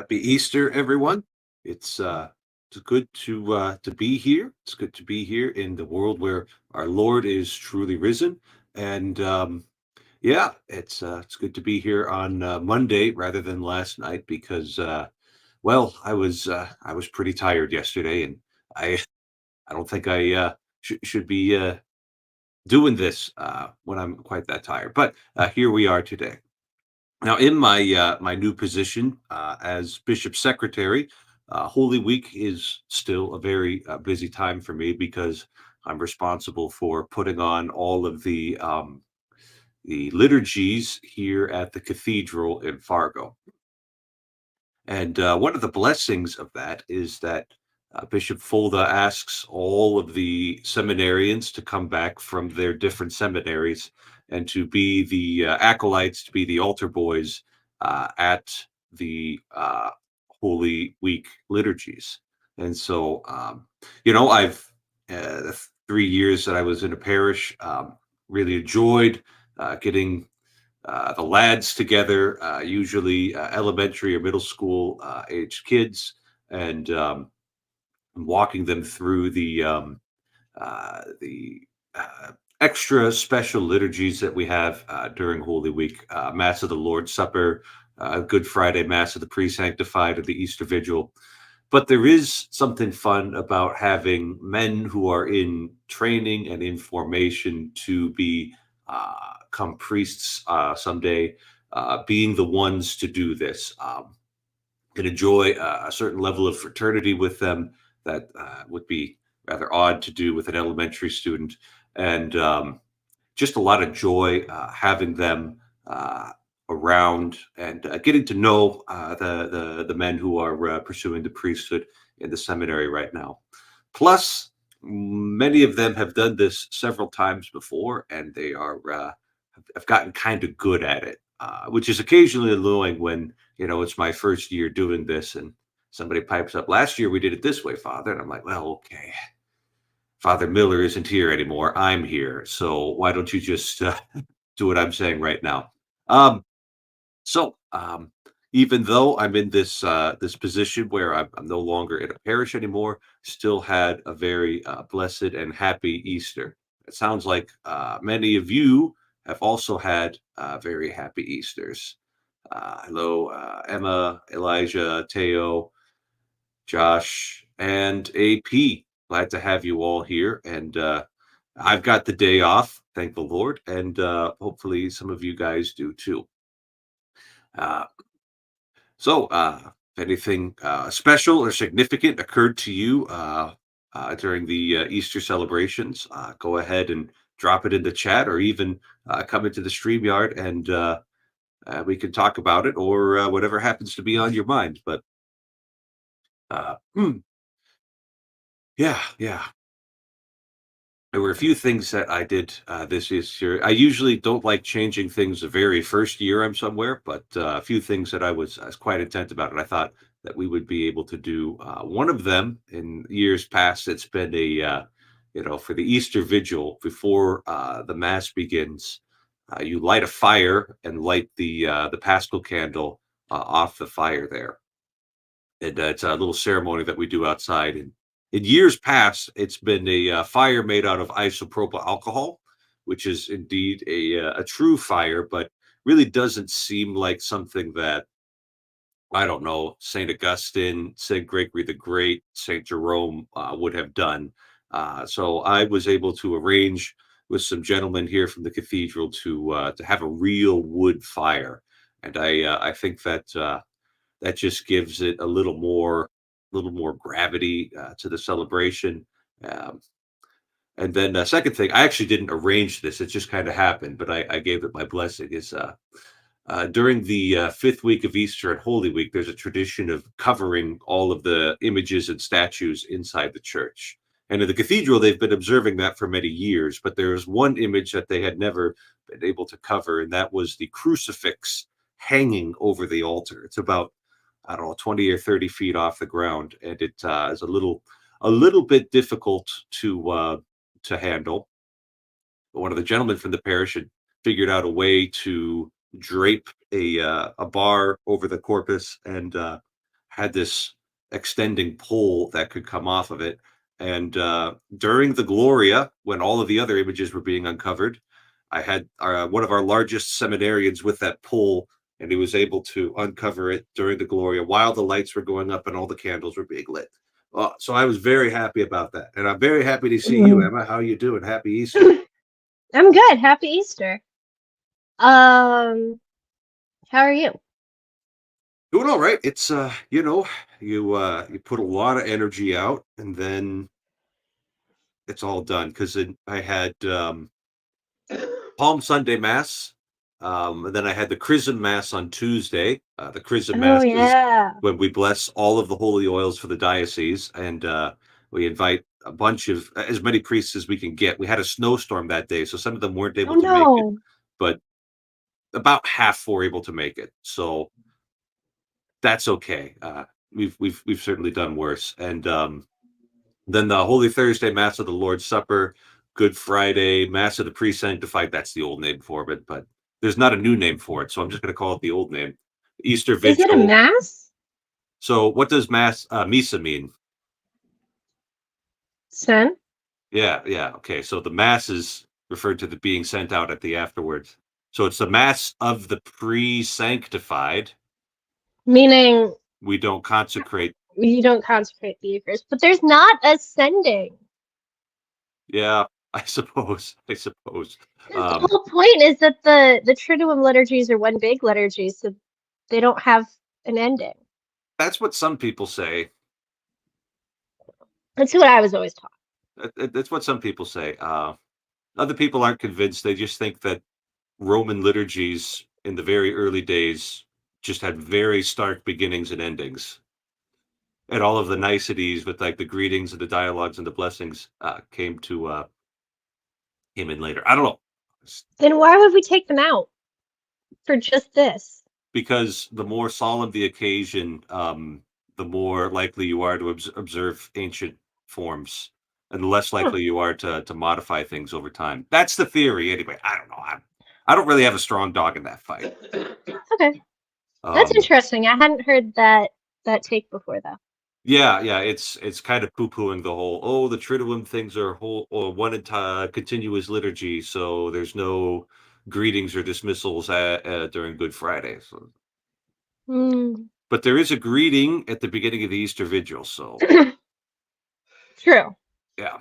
Happy Easter, everyone. It's good to be here. It's good to be here in the world where our Lord is truly risen. And yeah, it's good to be here on Monday rather than last night because well, I was pretty tired yesterday, and I I don't think I should be doing this when I'm quite that tired. But here we are today. Now, in my new position as bishop secretary, Holy Week is still a very busy time for me because I'm responsible for putting on all of the liturgies here at the cathedral in Fargo. And one of the blessings of that is that Bishop Fulda asks all of the seminarians to come back from their different seminaries and to be the acolytes, to be the altar boys at the Holy Week liturgies. And so, I've the 3 years that I was in a parish, really enjoyed getting the lads together, usually elementary or middle school aged kids, and walking them through the extra special liturgies that we have during Holy Week: Mass of the Lord's Supper, Good Friday Mass of the Pre-Sanctified, or the Easter Vigil. But there is something fun about having men who are in training and in formation to become priests someday, being the ones to do this. Can enjoy a certain level of fraternity with them that would be rather odd to do with an elementary student, and just a lot of joy having them around and getting to know the men who are pursuing the priesthood in the seminary right now. Plus, many of them have done this several times before, and they are have gotten kind of good at it, which is occasionally annoying when it's my first year doing this, and somebody pipes up, "Last year we did it this way, Father," and I'm like, "Well, okay. Father Miller isn't here anymore. I'm here. So why don't you just do what I'm saying right now?" Um, so even though I'm in this position where I'm no longer in a parish anymore, still had a very blessed and happy Easter. It sounds like many of you have also had very happy Easters. Hello, Emma, Elijah, Teo, Josh, and AP. Glad to have you all here. And I've got the day off, thank the Lord. And hopefully some of you guys do too. Uh, so, if anything special or significant occurred to you during the Easter celebrations, go ahead and drop it in the chat, or even come into the StreamYard, and we can talk about it, or whatever happens to be on your mind. But yeah, yeah. There were a few things that I did this year. I usually don't like changing things the very first year I'm somewhere, but a few things that I was quite intent about, and I thought that we would be able to do. One of them in years past, it's been for the Easter Vigil before the Mass begins. You light a fire and light the Paschal candle off the fire there, and it's a little ceremony that we do outside. And in years past, it's been a fire made out of isopropyl alcohol, which is indeed a true fire, but really doesn't seem like something that, I don't know, Saint Augustine, Saint Gregory the Great, Saint Jerome would have done. So I was able to arrange with some gentlemen here from the cathedral to have a real wood fire, and I think that that just gives it a little more gravity to the celebration. Um, and then second thing, I actually didn't arrange this; it just kind of happened, but I gave it my blessing. Is during the fifth week of Easter and Holy Week, there's a tradition of covering all of the images and statues inside the church. And in the cathedral, they've been observing that for many years, but there's one image that they had never been able to cover, and that was the crucifix hanging over the altar. It's about, I don't know, 20 or 30 feet off the ground, and it is a little bit difficult to handle. But one of the gentlemen from the parish had figured out a way to drape a bar over the corpus, and had this extending pole that could come off of it. And during the Gloria, when all of the other images were being uncovered, I had one of our largest seminarians with that pole, and he was able to uncover it during the Gloria while the lights were going up and all the candles were being lit. So I was very happy about that, and I'm very happy to see you, Mm. Emma. How you doing? Happy Easter. I'm good. Happy Easter. Um, how are you? Doing all right. It's you put a lot of energy out, and then it's all done because I had Palm Sunday Mass, and then I had the Chrism Mass on Tuesday. The Chrism Oh Mass is yeah. when we bless all of the holy oils for the diocese, and we invite a bunch of as many priests as we can get. We had a snowstorm that day, so some of them weren't Oh able to make it, no. but about half were able to make it. So that's okay. We've certainly done worse, and then the Holy Thursday Mass of the Lord's Supper, Good Friday Mass of the Pre-Sanctified. That's the old name for it, but there's not a new name for it, so I'm just going to call it the old name. Easter Is it a Vigil. mass? So, what does Mass Misa mean? Sen? Yeah, yeah. Okay, so the Mass is referred to the being sent out at the afterwards. So it's the Mass of the Pre-Sanctified. Meaning We don't consecrate. you don't consecrate the Eucharist, but there's not ascending. Yeah, I suppose. I suppose. Because the whole point is that the Triduum liturgies are one big liturgy, so they don't have an ending. That's what some people say. That's what I was always taught. That's what some people say. Other people aren't convinced. They just think that Roman liturgies in the very early days just had very stark beginnings and endings. And all of the niceties with like the greetings and the dialogues and the blessings came in later. I don't know. Then why would we take them out for just this? Because the more solemn the occasion, the more likely you are to observe ancient forms, and the less Hmm. likely you are to modify things over time. That's the theory, anyway. I don't know. I don't really have a strong dog in that fight. Okay. That's Um, interesting. I hadn't heard that take before though. yeah, yeah, it's kind of poo-pooing the whole. Oh, the Triduum things are whole or one entire continuous liturgy, so there's no greetings or dismissals during Good Friday. So, Hmm. but there is a greeting at the beginning of the Easter Vigil. So True. yeah.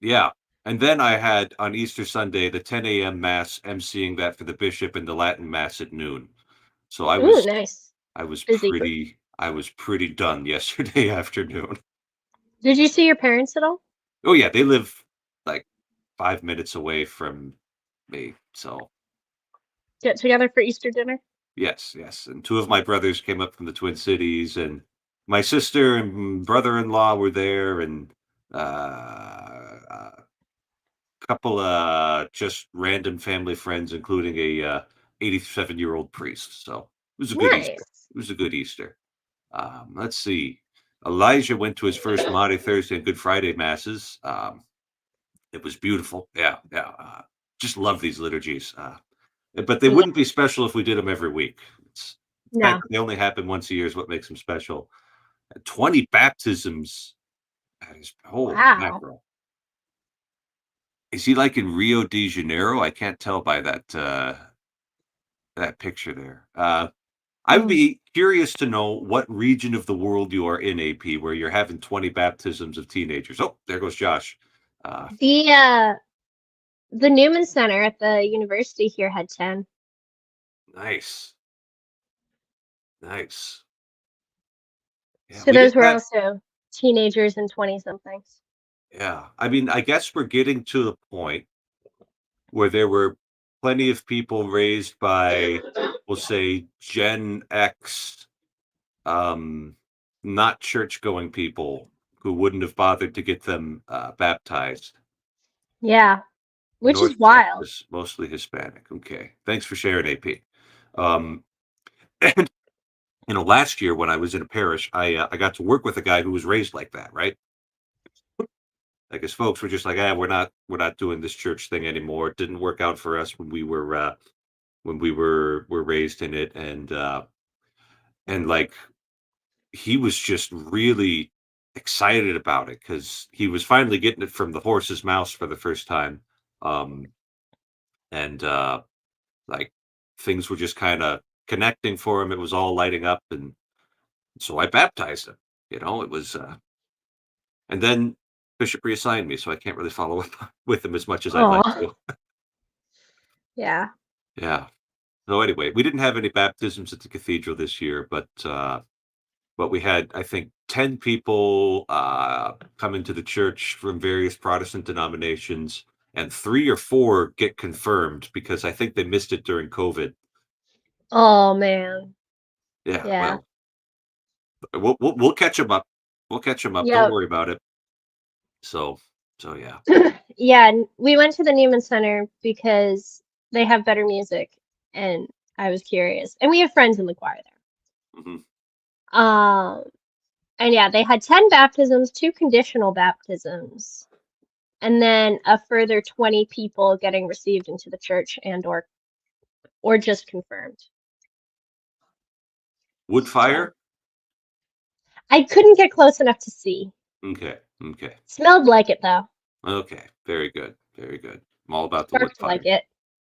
Yeah. And then I had on Easter Sunday the 10 a.m. mass emceeing that for the bishop and the Latin mass at noon. So Ooh, nice. Busy group. I was pretty done yesterday afternoon. Did you see your parents at all? Oh yeah, they live like 5 minutes away from me. So Get together for Easter dinner? yes, yes. And two of my brothers came up from the Twin Cities, and my sister and brother-in-law were there, and a couple just random family friends, including a 87-year-old priest. So it was a good Easter. Nice. It was a good Easter. Let's see. Elijah went to his first Maundy Thursday and Good Friday masses. It was beautiful. Yeah, yeah. Just love these liturgies. But they Yeah. wouldn't be special if we did them every week. It's the fact No. that they only happen once a year is what makes them special. 20 baptisms. That is holy Wow. mackerel. Is he like in Rio de Janeiro? I can't tell by that picture there. I would Hmm. be curious to know what region of the world you are in, AP, where you're having 20 baptisms of teenagers. Oh, there goes Josh. Uh, The Newman Center at the university here had 10. nice, nice. Yeah, So we those didn't were have. also teenagers and 20 somethings. Yeah, I mean, I guess we're getting to the point where there were plenty of people raised by, we'll say, Gen X, um, not church-going people who wouldn't have bothered to get them baptized. Yeah, which is North wild. Texas, mostly Hispanic. Okay, thanks for sharing, AP. Um, and last year when I was in a parish, I got to work with a guy who was raised like that, right? Like his folks were just like, ah, we're not doing this church thing anymore. It didn't work out for us when we were raised in it, and like he was just really excited about it because he was finally getting it from the horse's mouth for the first time. Um, and like things were just kind of connecting for him. It was all lighting up. And so I baptized him. It was, and then Bishop reassigned me, so I can't really follow up with him as much as I'd like Oh, to. yeah. Yeah. So anyway, we didn't have any baptisms at the cathedral this year, but we had, I think, 10 people come into the church from various Protestant denominations, and 3 or 4 get confirmed because I think they missed it during COVID. Oh man. Yeah, Yeah. well, we'll catch them up. We'll catch them up. Don't Yep. worry about it. So yeah. Yeah, and we went to the Newman Center because they have better music, and I was curious. And we have friends in the choir Hmm. there. And yeah, they had 10 baptisms, 2 conditional baptisms, and then a further 20 people getting received into the church and or just confirmed. Wood So fire. I couldn't get close enough to see. Okay. Okay. Smelled like it though. Okay. Very good. Very good. I'm all about the wood Sparked like fire. it.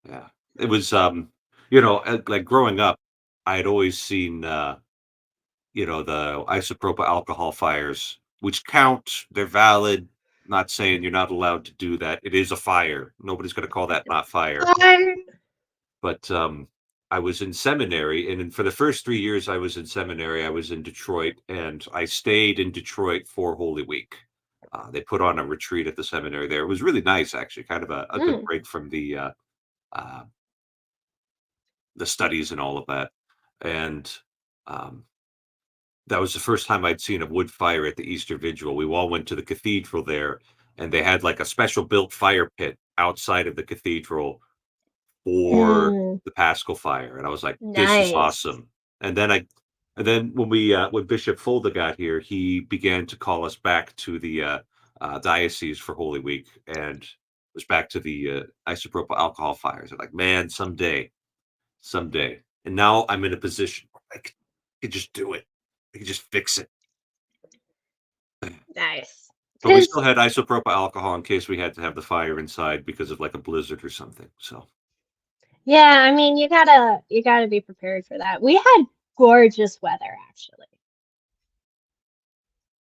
Yeah. It was like growing up, I had always seen the isopropyl alcohol fires, which count, they're valid. Not saying you're not allowed to do that. It is a fire. Nobody's going to call that not fire. Fire. But I was in seminary, and for the first 3 years I was in seminary, I was in Detroit, and I stayed in Detroit for Holy Week. They put on a retreat at the seminary there. It was really nice, actually, kind of a good Mm. break from uh, the studies and all of that. And um, that was the first time I'd seen a wood fire at the Easter Vigil. We all went to the cathedral there, and they had like a special built fire pit outside of the cathedral for Mm. the Paschal fire, and I was like, "This is Nice. awesome." And then when Bishop Fulda got here, he began to call us back to the diocese for Holy Week, and was back to the isopropyl alcohol fires. I'm like, man, someday. And now I'm in a position where I could just do it. I could just fix it. Nice. But we Because still had isopropyl alcohol in case we had to have the fire inside because of like a blizzard or something. So yeah, I mean, you gotta be prepared for that. We had gorgeous weather actually.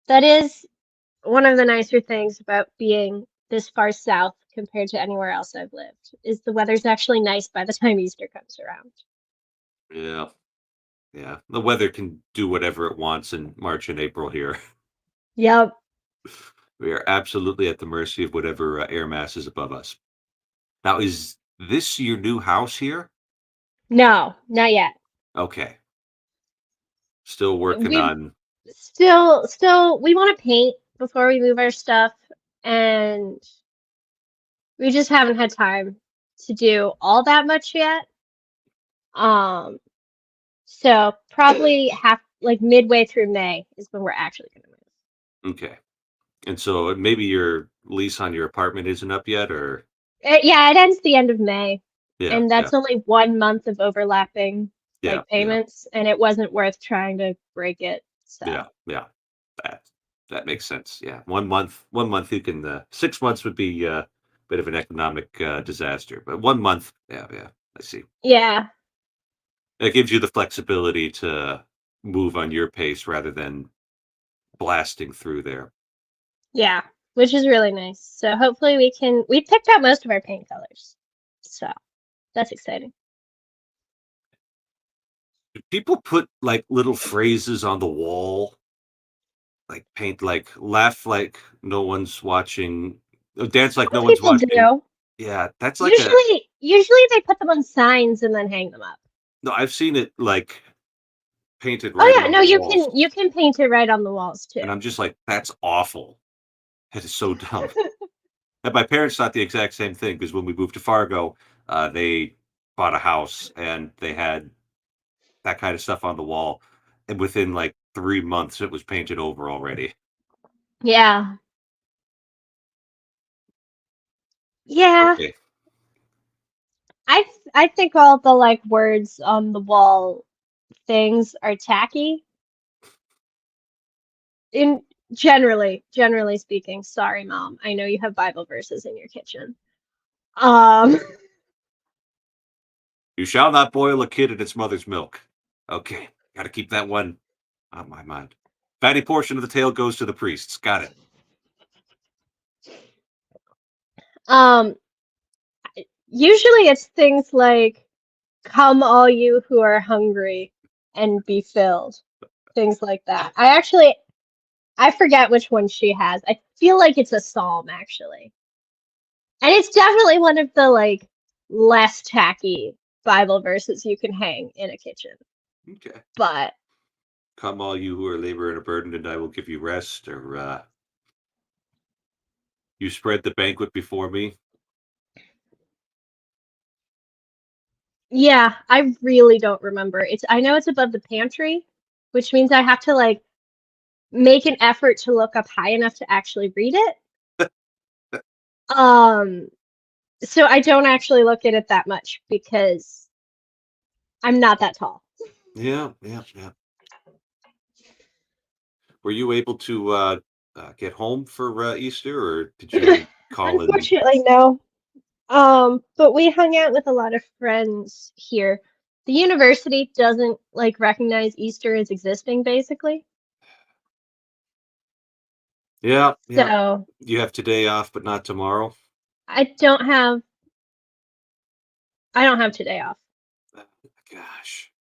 That is one of the nicer things about being this far south compared to anywhere else I've lived, is the weather's actually nice by the time Easter comes around. yeah, yeah. The weather can do whatever it wants in March and April here. Yep. We are absolutely at the mercy of whatever air mass is above us. Now, is this your new house here? No, not yet. Okay. Still working We on. still we want to paint before we move our stuff, and we just haven't had time to do all that much yet. Um, so probably half like midway through May is when we're actually gonna move. Okay. And so maybe your lease on your apartment isn't up yet, or Yeah, it ends the end of May, yeah, and yeah, that's only 1 month of overlapping yeah, like yeah, payments, and it wasn't worth trying to break it. yeah, So yeah. That that makes sense. Yeah, 1 month you can. 6 months would be a bit of an economic disaster, but 1 month, yeah, yeah. I see. yeah, It gives you the flexibility to move on your pace rather than blasting through there. yeah, which is really nice. So hopefully we picked out most of our paint colors. So that's exciting. Do people put like little phrases on the wall, like paint, like laugh like no one's watching, dance like Some no one's people watching? do. Yeah, that's like a Usually they put them on signs and then hang them up. no. I've seen it like painted right Oh yeah, on no, the you walls, can paint it right on the walls too. and I'm just like, that's awful. That is so dumb. And my parents thought the exact same thing because when we moved to Fargo, they bought a house and they had that kind of stuff on the wall, and within like 3 months, it was painted over already. Yeah. Yeah. Okay. I think all the like words on the wall things are tacky. in generally speaking, sorry, Mom. I know you have Bible verses in your kitchen. Um, You shall not boil a kid in its mother's milk. Okay, got to keep that one on my mind. Fatty portion of the tail goes to the priests. Got it. um, usually it's things like, "Come, all you who are hungry, and be filled." Things like that. I forget which one she has. I feel like it's a psalm, actually. And it's definitely one of the like less tacky Bible verses you can hang in a kitchen. Okay. But Come, all you who are labor and a burden, and I will give you rest. Or you spread the banquet before me. yeah, I really don't remember. I know it's above the pantry, which means I have to like make an effort to look up high enough to actually read it. Um, so I don't actually look at it that much because I'm not that tall. Yeah, yeah, yeah. Were you able to get home for Easter, or did you call in? Unfortunately, no. But we hung out with a lot of friends here. The university doesn't like recognize Easter as existing, basically. Yeah, yeah. So You have today off, but not tomorrow. I don't have I don't have today off. Uh, Gosh.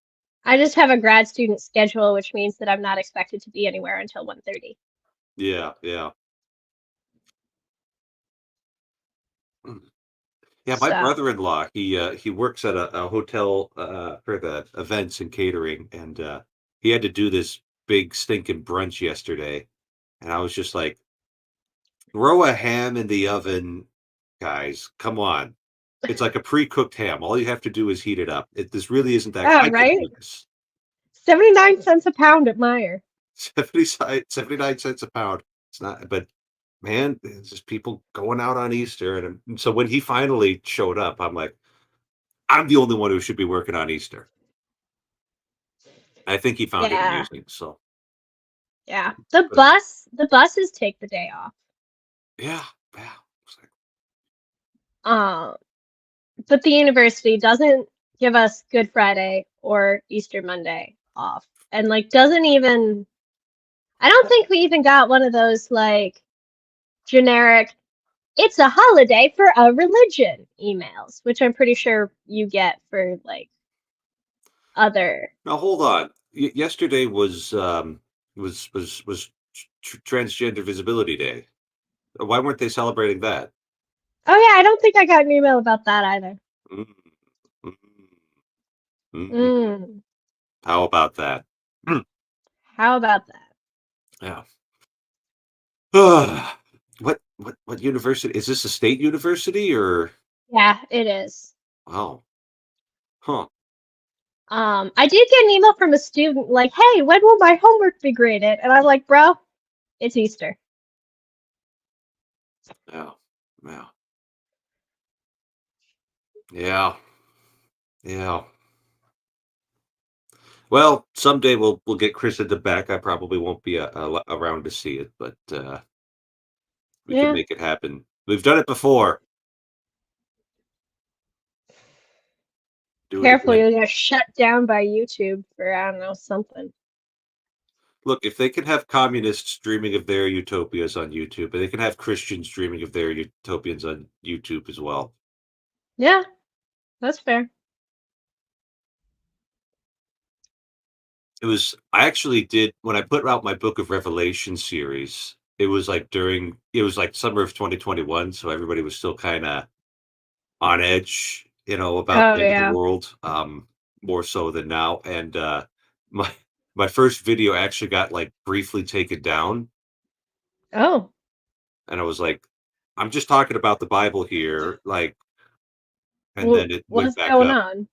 I just have a grad student schedule, which means that I'm not expected to be anywhere until 1:30. Yeah, yeah. Mm. Yeah, my So, brother-in-law, he works at a hotel for the events and catering, and he had to do this big stinking brunch yesterday, and I was just like, throw a ham in the oven, guys. Come on. It's like a pre-cooked ham. All you have to do is heat it up. This really isn't that oh, I could right? do this. 79 cents a pound at Meyer. 79 cents a pound. It's not, but man, it's just people going out on Easter. And so when he finally showed up, I'm like, I'm the only one who should be working on Easter. I think he found it Yeah. amusing. So, Yeah. but The buses take the day off. yeah, yeah. It's like, Um, but the university doesn't give us Good Friday or Easter Monday off. And like doesn't even I don't think we even got one of those like generic it's a holiday for a religion emails, which I'm pretty sure you get for like other. now hold on. Yesterday was Transgender Visibility Day. Why weren't they celebrating that? Oh yeah, I don't think I got an email about that either. Mm, mm, mm. Mm, How about that? how about that? Yeah. What university is this? A state university or Yeah, it is. wow? Huh? I did get an email from a student like, "Hey, when will my homework be graded?" And I'm like, "Bro, it's Easter." Yeah, yeah, yeah, yeah. Well, someday we'll get Chris at the back. I probably won't be around to see it, but we can Yeah. make it happen. We've done it before. Do it Careful, again. you'll get shut down by YouTube for I don't know something. Look, if they can have communists dreaming of their utopias on YouTube, they can have Christians dreaming of their utopians on YouTube as well. Yeah, that's fair. It was I actually did when I put out my Book of Revelation series, it was like summer of 2021, so everybody was still kinda on edge, about Oh the end of the yeah. world, more so than now, and, my my first video actually got, like, briefly taken down, Oh, and I was like, "I'm just talking about the Bible here," like, and well, then it went what's back going up. on?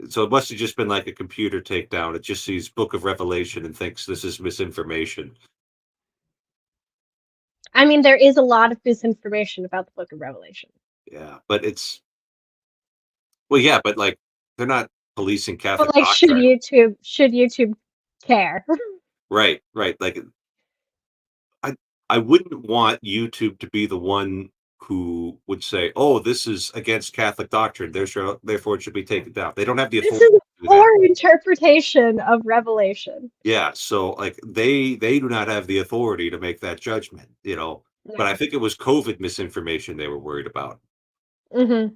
So it must have just been like a computer takedown. It just sees Book of Revelation and thinks this is misinformation. I mean, there is a lot of misinformation about the Book of Revelation. Yeah, but it's well, yeah, but like they're not policing But Catholic like, doctrine. should YouTube care? Right, right. Like I wouldn't want YouTube to be the one who would say, "Oh, this is against Catholic doctrine, therefore it should be taken down." They don't have the This authority is to do that. our interpretation of Revelation. Yeah, so, like, they do not have the authority to make that judgment, but I No. think it was COVID misinformation they were worried about. Hmm.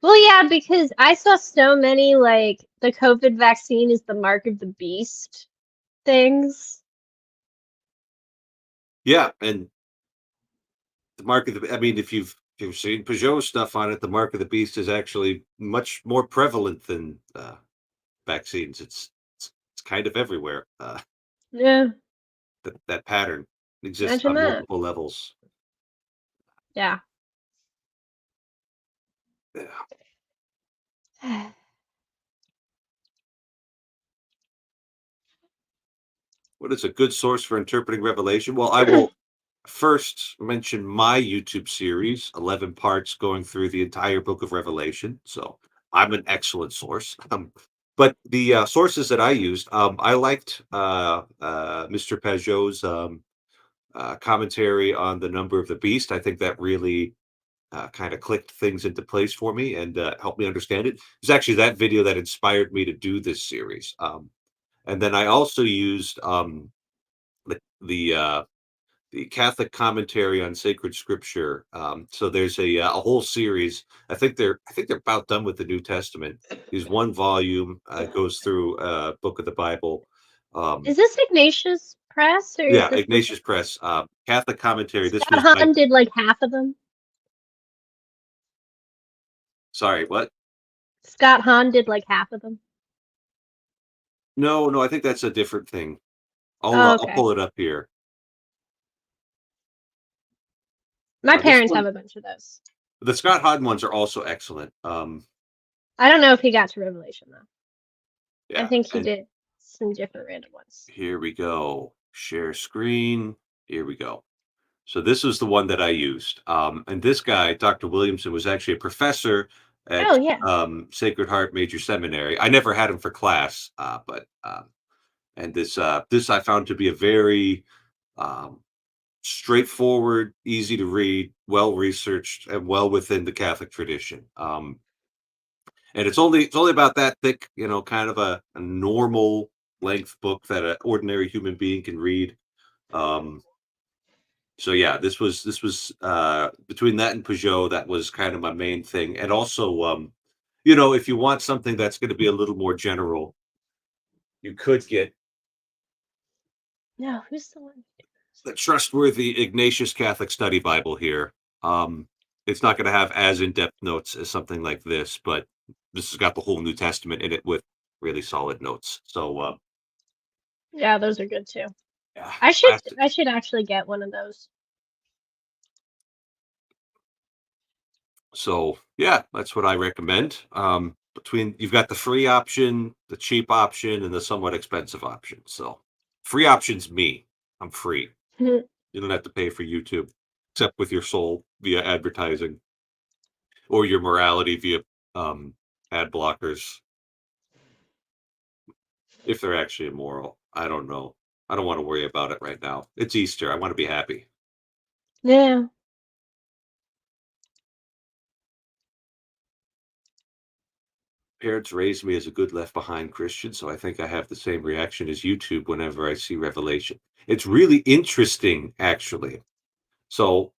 Well, yeah, because I saw so many like the COVID vaccine is the mark of the beast things. Yeah, and the mark of the I mean, if you've seen Pageau stuff on it, the mark of the beast is actually much more prevalent than, vaccines. It's kind of everywhere. Yeah, That pattern exists imagine on that. multiple levels. Yeah. Yeah. What is a good source for interpreting Revelation? Well, I will first mention my YouTube series, 11 parts going through the entire book of Revelation. So I'm an excellent source. But the sources that I used, I liked Mr. Pageau's commentary on the number of the beast. I think that really kind of clicked things into place for me and helped me understand it. It was actually that video that inspired me to do this series. And then I also used the the uh, the Catholic commentary on sacred scripture. So there's a whole series. I think they're about done with the New Testament. Is one volume goes through book of the Bible. Um, Is this Ignatius Press or is yeah, this the Ignatius Press Catholic commentary. This Scott was by Hahn did like half of them? sorry, what? Scott Hahn did like half of them. No, no, I think that's a different thing. Oh, I'll okay. pull it up here. My This parents one, have a bunch of those. the Scott Hodden ones are also excellent. I don't know if he got to Revelation though. I Yeah, think he and did some different random ones. here we go. Share screen. Here we go. So this is the one that I used. And this guy, Dr. Williamson, was actually a professor at Oh yeah. Sacred Heart Major Seminary. I never had him for class, but and this I found to be a very um, straightforward, easy to read, well researched, and well within the Catholic tradition. And it's only about that thick, kind of a normal length book that an ordinary human being can read. Um, so yeah, this was between that and Peugeot, that was kind of my main thing. And also, if you want something that's going to be a little more general, you could get No, who's the one? the trustworthy Ignatius Catholic Study Bible here. It's not going to have as in-depth notes as something like this, but this has got the whole New Testament in it with really solid notes. So Yeah, those are good too. yeah, I should I have to, I should actually get one of those. so yeah, that's what I recommend. Between you've got the free option, the cheap option, and the somewhat expensive option. So free option's me. I'm free. You don't have to pay for YouTube, except with your soul via advertising or your morality via um, ad blockers, if they're actually immoral. I don't know. I don't want to worry about it right now. It's Easter. I want to be happy. Yeah. Parents raised me as a good left behind Christian, so I think I have the same reaction as YouTube whenever I see Revelation. It's really interesting, actually. So,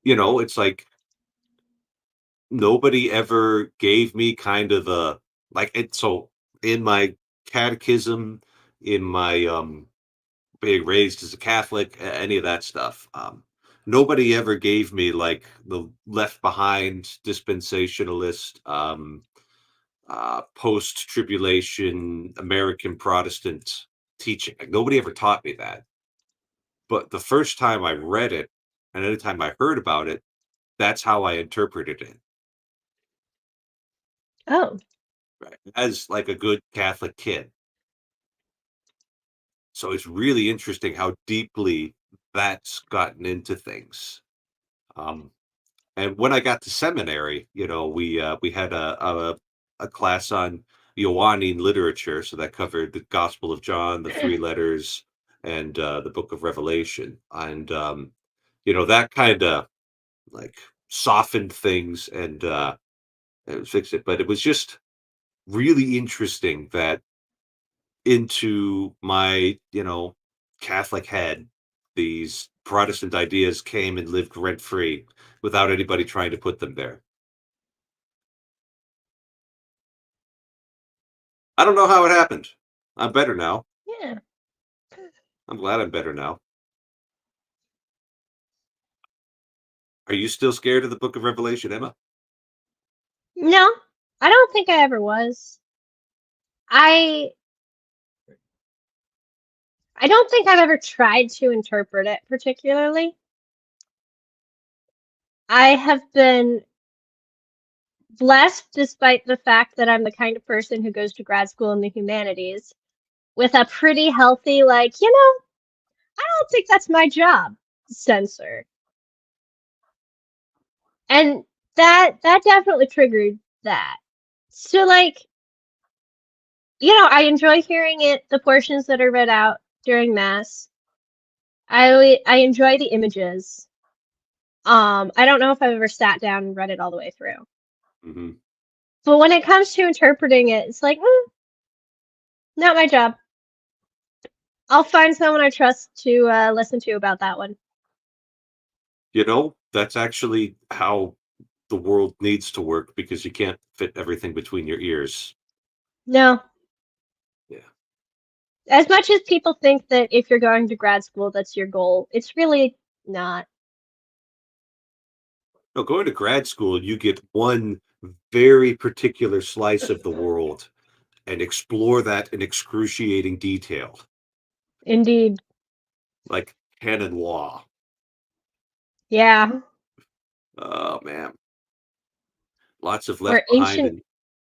it's like nobody ever gave me kind of the like it. So, in my catechism, in my being raised as a Catholic, any of that stuff, nobody ever gave me like the left behind dispensationalist. Post tribulation American Protestant teaching. Like, nobody ever taught me that. But the first time I read it, and any time I heard about it, that's how I interpreted it. Oh. Right. As like a good Catholic kid. So it's really interesting how deeply that's gotten into things. Um, and when I got to seminary, we had a class on Johannine literature, so that covered the Gospel of John, the three letters, and the Book of Revelation, and that kind of like softened things and fixed it. But it was just really interesting that into my Catholic head, these Protestant ideas came and lived rent free without anybody trying to put them there. I don't know how it happened. I'm better now. Yeah. I'm glad I'm better now. Are you still scared of the Book of Revelation, Emma? No, I don't think I ever was. I I don't think I've ever tried to interpret it particularly. I have been blessed, despite the fact that I'm the kind of person who goes to grad school in the humanities, with a pretty healthy, like, I don't think that's my job sensor. And that definitely triggered that. So like, I enjoy hearing it, the portions that are read out during mass. I enjoy the images. I don't know if I've ever sat down and read it all the way through. Hmm. But when it comes to interpreting it, it's like, not my job. I'll find someone I trust to listen to about that one. That's actually how the world needs to work because you can't fit everything between your ears. No. Yeah. As much as people think that if you're going to grad school, that's your goal, it's really not. No, going to grad school, you get one very particular slice of the world and explore that in excruciating detail, Indeed. like canon law. Yeah. Oh man, lots of Or Left Behind ancient. and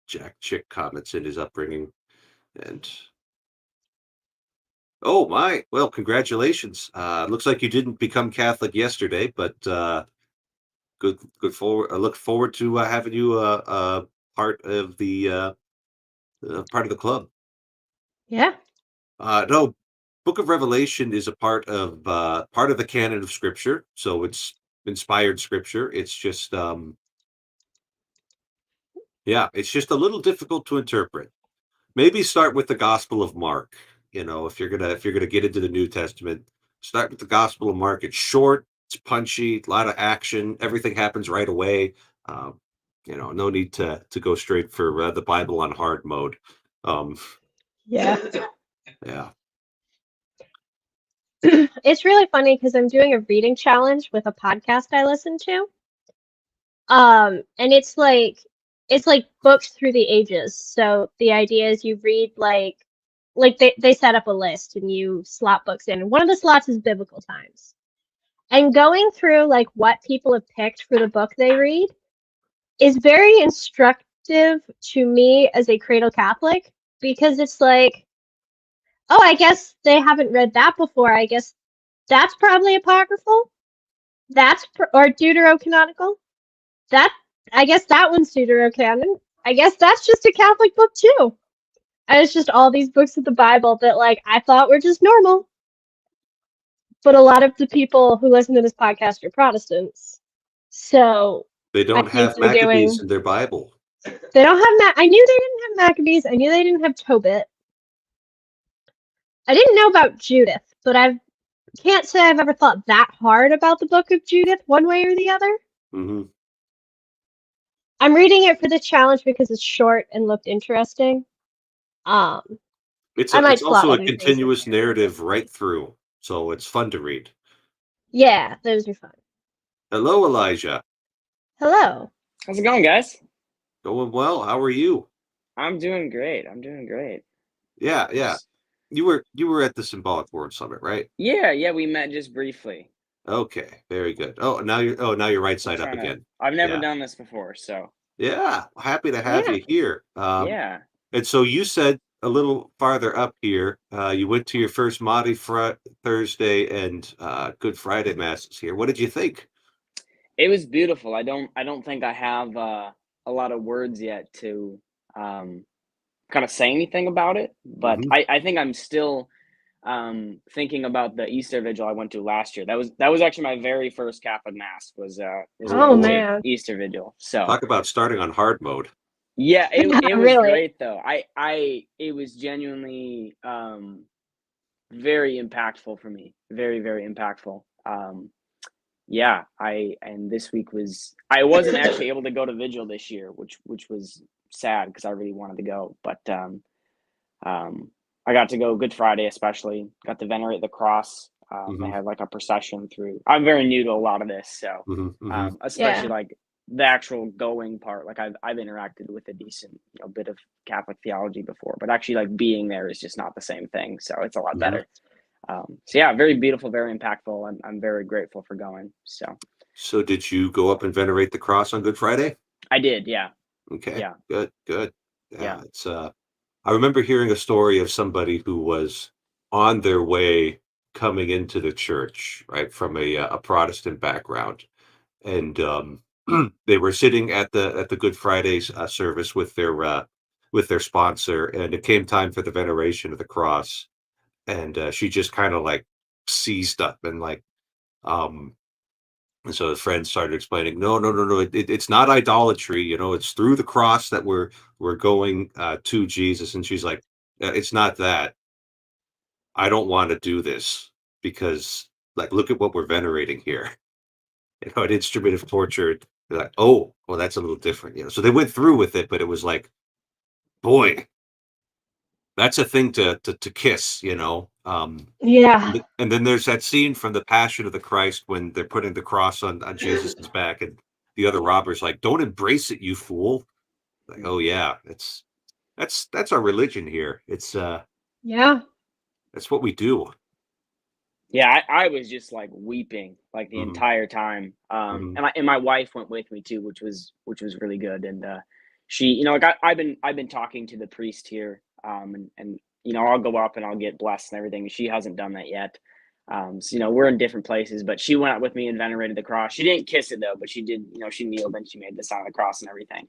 Jack Chick comments in his upbringing, and oh my, well, congratulations. Looks like you didn't become Catholic yesterday, but good forward. I look forward to having you part of the part of the club. Yeah. No, Book of Revelation is a part of the canon of Scripture, so it's inspired Scripture. It's just yeah, it's just a little difficult to interpret. Maybe start with the Gospel of Mark. If you're gonna get into the New Testament, start with the Gospel of Mark. It's short, it's punchy, a lot of action. Everything happens right away. Um, no need to go straight for the Bible on hard mode. Um, Yeah. yeah. It's really funny because I'm doing a reading challenge with a podcast I listen to. And it's like books through the ages. So the idea is you read like they set up a list and you slot books in. And one of the slots is biblical times. And going through like what people have picked for the book they read is very instructive to me as a cradle Catholic because it's like, oh, I guess they haven't read that before. I guess that's probably apocryphal. Or deuterocanonical. That I guess that one's deuterocanon. I guess that's just a Catholic book too. And it's just all these books of the Bible that like I thought were just normal. But a lot of the people who listen to this podcast are Protestants. So They I don't think have they're Maccabees doing in their Bible. they don't have I knew they didn't have Maccabees. I knew they didn't have Tobit. I didn't know about Judith, but I can't say I've ever thought that hard about the book of Judith one way or the other. Hmm. I'm reading it for the challenge because it's short and looked interesting. Um, I might It's slot also a other things in continuous there. narrative right through, so it's fun to read. Yeah, those are fun. Hello, Elijah. Hello. How's it going, guys? Going well. How are you? I'm doing great. I'm doing great. Yeah, yeah. You were at the Symbolic Word Summit, right? Yeah, we met just briefly. Okay, very good. Now you're right side up again. I've never Yeah. done this before, so Yeah, happy to have Yeah. you here. yeah. And so you said a little farther up here, you went to your first Thursday and Good Friday masses here. What did you think? It was beautiful. I don't think I have a lot of words yet to kind of say anything about it, but Hmm. I think I'm still thinking about the Easter vigil I went to last year. That was actually my very first Catholic mass was Oh Oh boy, man. Easter vigil. So talk about starting on hard mode. yeah, Yeah, it was really. great though. It was genuinely very impactful for me. Very, very impactful. Yeah, and this week I wasn't actually able to go to vigil this year, which was sad because I really wanted to go, but I got to go Good Friday, especially got to venerate the cross. They Hmm. had like a procession through. I'm very new to a lot of this, so Hmm. Hmm. especially Yeah. like the actual going part. Like I've interacted with a decent bit of Catholic theology before, but actually like being there is just not the same thing. So it's a lot Hmm. better. So yeah, very beautiful, very impactful. I'm very grateful for going. So So did you go up and venerate the cross on Good Friday? I did, yeah, Okay, yeah, good, good. yeah. Yeah, it's I remember hearing a story of somebody who was on their way coming into the church, right, from a Protestant background, and they were sitting at the Good Friday's service with their sponsor, and it came time for the veneration of the cross, and she just kind of like seized up and like um and so his friends started explaining, no, no, no, no, it's not idolatry, it's through the cross that we're going to Jesus. And she's like, it's not that. I don't want to do this because, like, look at what we're venerating here. An instrument of torture. They're like, oh, well, that's a little different. So they went through with it, but it was like, boy, that's a thing to kiss. Yeah. And then there's that scene from the Passion of the Christ when they're putting the cross on Jesus's back, and the other robbers like, "Don't embrace it, you fool!" Like, oh yeah, that's our religion here. Yeah. That's what we do. Yeah, I was just like weeping like the Hmm. entire time. Hmm. And my wife went with me too, which was really good. And she, like I've been talking to the priest here, and I'll go up and I'll get blessed and everything. She hasn't done that yet. So we're in different places, but she went out with me and venerated the cross. She didn't kiss it though, but she did. She kneeled and she made the sign of the cross and everything.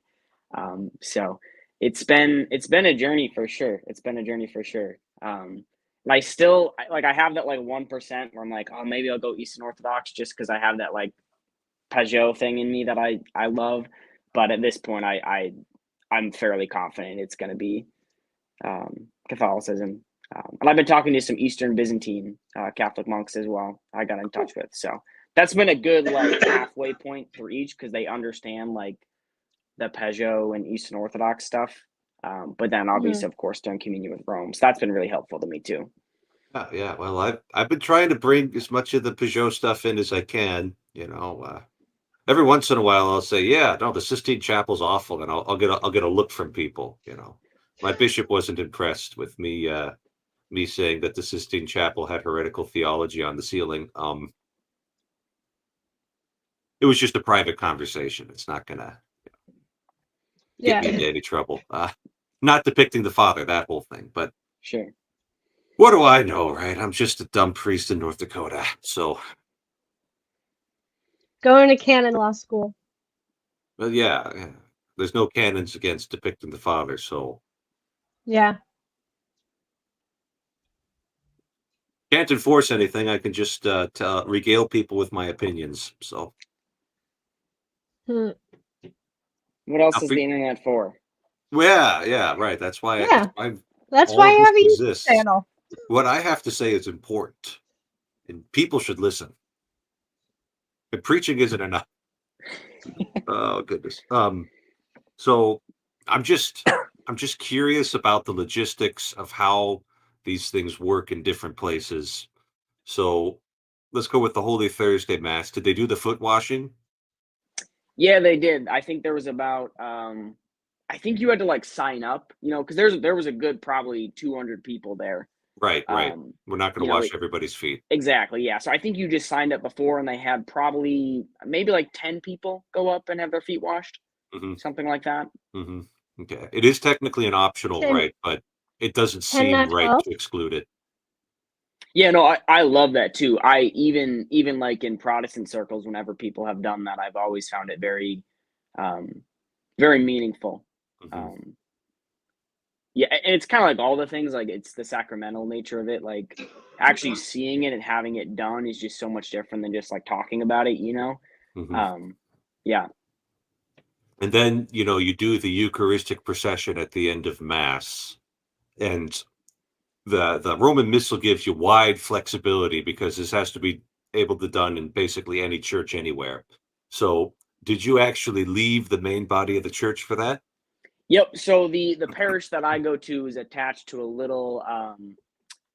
So it's been a journey for sure. It's been a journey for sure. And I still like I have that like 1% where I'm like, oh, maybe I'll go Eastern Orthodox just because I have that like Pageau thing in me that I love. But at this point, I'm fairly confident it's going to be Catholicism. And I've been talking to some Eastern Byzantine Catholic monks as well. I got in touch with, so that's been a good like halfway point for each because they understand like the Pageau and Eastern Orthodox stuff. But then Mhm. obviously, of course, doing communion with Rome. So that's been really helpful to me too. Yeah, yeah. Well, I've been trying to bring as much of the Peugeot stuff in as I can. Every once in a while, I'll say, "Yeah, no, the Sistine Chapel's awful," and I'll get a look from people. My bishop wasn't impressed with me saying that the Sistine Chapel had heretical theology on the ceiling. It was just a private conversation. It's not gonna get Yeah. me into any trouble. Not depicting the father, that whole thing. But Sure. what do I know, right? I'm just a dumb priest in North Dakota. So, Going to canon law school. but yeah, there's no canons against depicting the father. So Yeah. can't enforce anything. I can just regale people with my opinions. So, Hmm. What else now is the internet for? yeah, yeah, right. That's Yeah. why That's why all of I this have a YouTube exists. channel. What I have to say is important, and people should listen. And preaching isn't enough. Oh goodness. So I'm just I'm just curious about the logistics of how these things work in different places. So let's go with the Holy Thursday Mass. Did they do the foot washing? Yeah, they did. I think there was about I think you had to like sign up, because there was a good probably 200 people there. Right, right. Um, We're not going you to know, wash everybody's feet. exactly, yeah. So I think you just signed up before and they had probably maybe like 10 people go up and have their feet washed, Hmm. something like that. Hmm. Okay. It is technically an optional Ten, right, but it doesn't 10, seem not right 12. to exclude it. Yeah, no, I love that too. I even like in Protestant circles, whenever people have done that, I've always found it very, um, very meaningful. Hmm. Um, Yeah, and it's kind of like all the things, like it's the sacramental nature of it. Like actually seeing it and having it done is just so much different than just like talking about it, you know? Mhm. Um, yeah. And then, you do the Eucharistic procession at the end of Mass, and the Roman Missal gives you wide flexibility because this has to be able to done in basically any church anywhere. So, did you actually leave the main body of the church for that? Yep. So the parish that I go to is attached to a little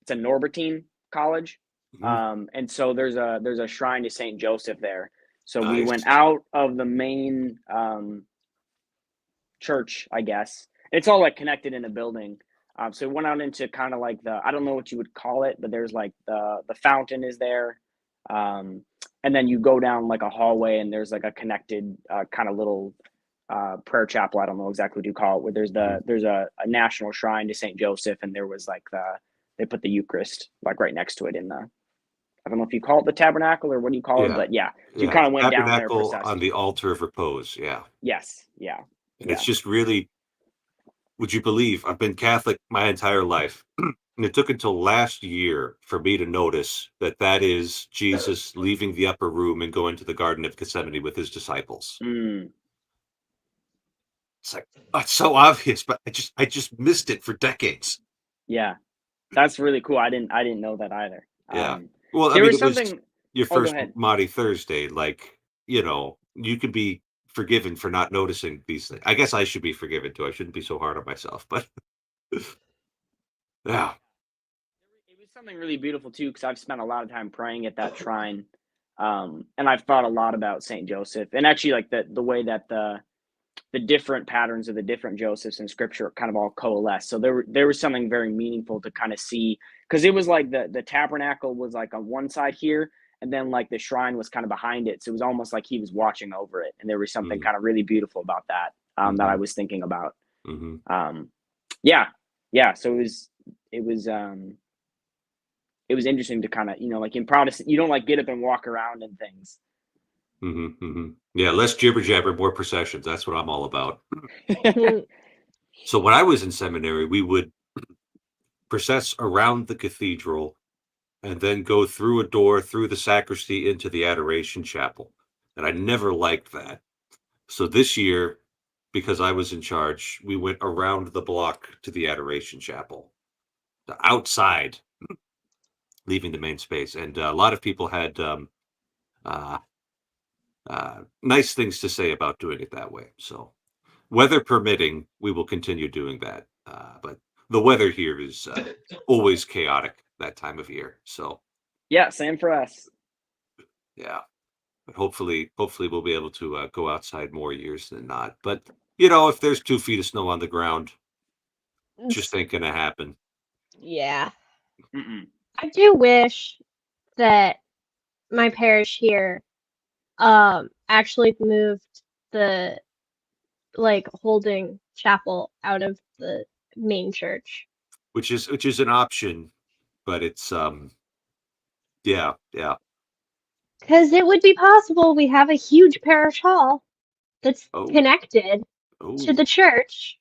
it's a Norbertine college. Mhm. And so there's a shrine to Saint Joseph there. So we went Nice. out of the main church, I guess. It's all like connected in a building. So we went out into kind of like I don't know what you would call it, but there's like the fountain is there. Um, and then you go down like a hallway and there's like a connected kind of little prayer chapel. I don't know exactly what you call it, where Mhm. there's a national shrine to Saint Joseph, and there was like they put the Eucharist like right next to it in the, I don't know if you call it the tabernacle or what do you call it, Yeah. but yeah. So you Yeah, kind the of went down there tabernacle on processing. the altar of repose, yeah. Yes, yeah, And it's yeah. just really, would you believe I've been Catholic my entire life, and it took until last year for me to notice that that is Jesus leaving the upper room and going to the Garden of Gethsemane with his disciples. Mm, It's like, oh, it's so obvious, but I just missed it for decades. yeah, that's really cool. I didn't know that either. Yeah. Well, I There mean, was it was something. your Oh, go first ahead. Maundy Thursday, like, you could be forgiven for not noticing these things. I guess I should be forgiven too. I shouldn't be so hard on myself, but yeah. It was something really beautiful too, because I've spent a lot of time praying at that shrine, and I've thought a lot about Saint Joseph, and actually like the way that the different patterns of the different Josephs in Scripture kind of all coalesce. So there was something very meaningful to kind of see, because it was like the tabernacle was like on one side here, and then like the shrine was kind of behind it. So it was almost like he was watching over it, and there was something Mhm, kind of really beautiful about that that I mhm, was thinking about. mhm, Um, yeah, yeah. So it was it was interesting to kind of, like in Protestant, you don't like get up and walk around and things. mhm, mhm. Yeah, less jibber jabber, more processions. That's what I'm all about. Hmm. So when I was in seminary, we would process around the cathedral and then go through a door through the sacristy into the adoration chapel. And I never liked that. So this year, because I was in charge, we went around the block to the adoration chapel, outside, leaving the main space. And a lot of people had uh, nice things to say about doing it that way. So, weather permitting, we will continue doing that. But the weather here is always chaotic that time of year. So, Yeah, same for us. yeah. But hopefully we'll be able to go outside more years than not. But if there's 2 feet of snow on the ground, just ain't gonna happen. Yeah. Mm-mm. I do wish that my parish here actually moved the like holding chapel out of the main church. Which is an option, but it's yeah, yeah. Because it would be possible we have a huge parish hall that's Oh, connected to oh. the church,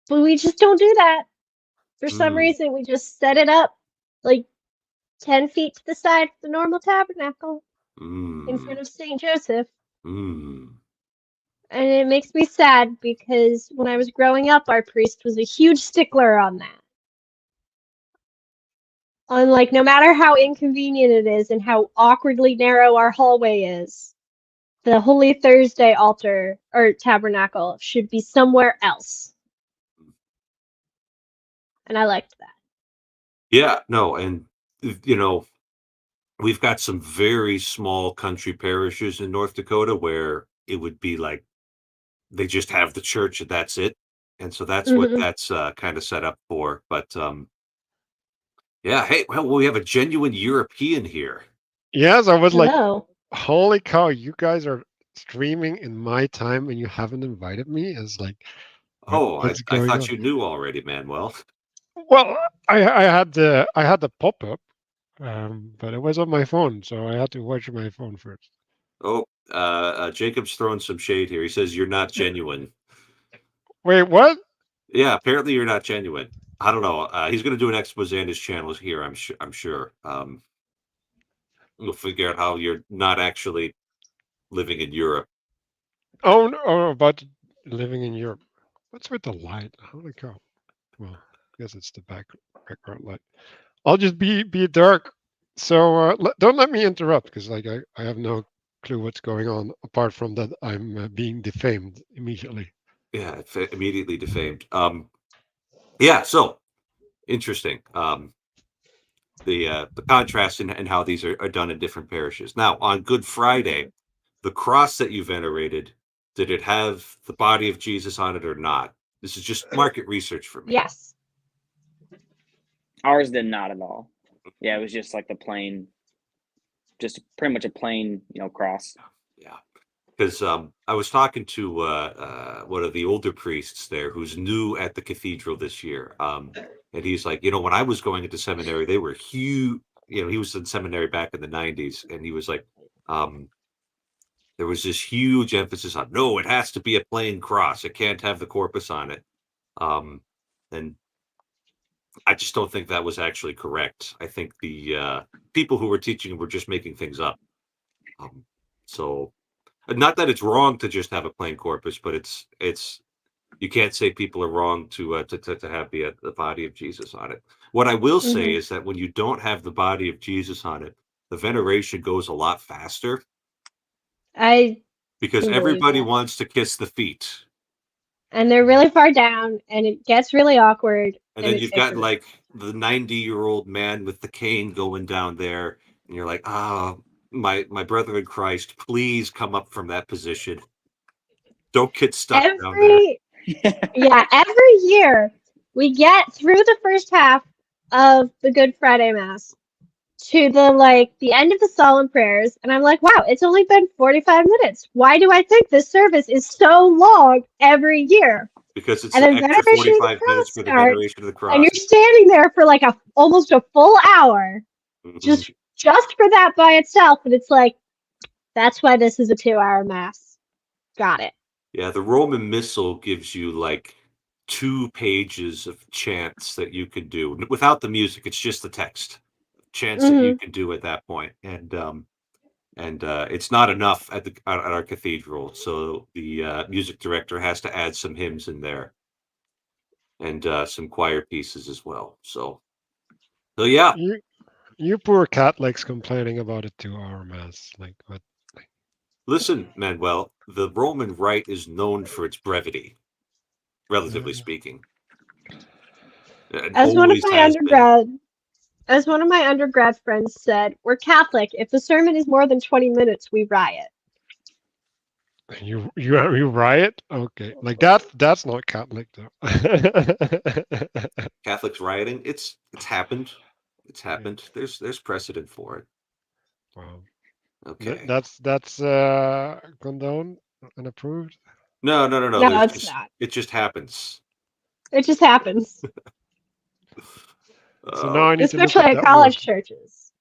but we just don't do that. For some Mm, reason, we just set it up like 10 feet to the side of the normal tabernacle in mm, front of St. Joseph. mm. And it makes me sad because when I was growing up, our priest was a huge stickler on that. On like, no matter how inconvenient it is and how awkwardly narrow our hallway is, the Holy Thursday altar or tabernacle should be somewhere else. And I liked that. Yeah, no, and you know, we've got some very small country parishes in North Dakota where it would be like they just have the church and that's it. And so that's what Hmm. that's kind of set up for. But yeah, hey, well, we have a genuine European here. Yes, I was like, Hello. holy cow, you guys are streaming in my time and you haven't invited me? It's like, Oh, I, what's I going thought on? you knew already, Manuel. Well, I had the pop-up, but it was on my phone, so I had to watch my phone first. Oh, Jacob's throwing some shade here. He says you're not genuine. Wait, what? Yeah, apparently you're not genuine. I don't know. He's going to do an expose on his channel here. I'm sure. We'll figure out how you're not actually living in Europe. Oh, no, oh, about living in Europe. What's with the light? Holy cow! Well, I guess it's the background light. I'll just be dark. So don't let me interrupt because like I have no clue what's going on apart from that I'm being defamed immediately. Yeah, immediately defamed. Yeah, so interesting. The contrast in how these are done in different parishes. Now, on Good Friday, the cross that you venerated, did it have the body of Jesus on it or not? This is just market research for me. Yes. Ours did not at all. Yeah, it was just like the plain, just pretty much a plain, cross. Yeah. Because I was talking to one of the older priests there who's new at the cathedral this year. And he's like, when I was going into seminary, they were huge. He was in seminary back in the 90s. And he was like, there was this huge emphasis on, no, it has to be a plain cross. It can't have the corpus on it. And I just don't think that was actually correct. I think the people who were teaching were just making things up. So not that it's wrong to just have a plain corpus, but it's you can't say people are wrong to have the body of Jesus on it. What I will say is that when you don't have the body of Jesus on it, the veneration goes a lot faster I because can believe everybody that. wants to kiss the feet. And they're really far down, and it gets really awkward. And then it's you've got icky. like the 90-year-old man with the cane going down there, and you're like, my brother in Christ, please come up from that position. Don't get stuck down there. Every year we get through the first half of the Good Friday Mass to the end of the solemn prayers, and I'm like, wow, it's only been 45 minutes. Why do I think this service is so long every year? Because it's And an then extra veneration of the 45 minutes cross for the starts, veneration of the cross. and you're standing there for like almost a full hour, just for that by itself, and it's like, that's why this is a 2-hour Mass. Got it. Yeah, the Roman Missal gives you like 2 pages of chants that you could do without the music. It's just the text chants that you can do at that point, and it's not enough at our cathedral. So the music director has to add some hymns in there and some choir pieces as well. So yeah. You poor Catholics complaining about a 2-hour Mass. Like what? Listen, Manuel, the Roman Rite is known for its brevity, relatively speaking. It As one of always my has been. undergrad friends said, we're Catholic. If the sermon is more than 20 minutes, we riot. You riot? Okay, like that's not Catholic though. Catholics rioting, it's happened. It's happened. There's precedent for it. Wow. Okay. That's condoned and approved. No. No, it's not. It just happens. It just happens. So now I need to look Especially at at that college word. churches.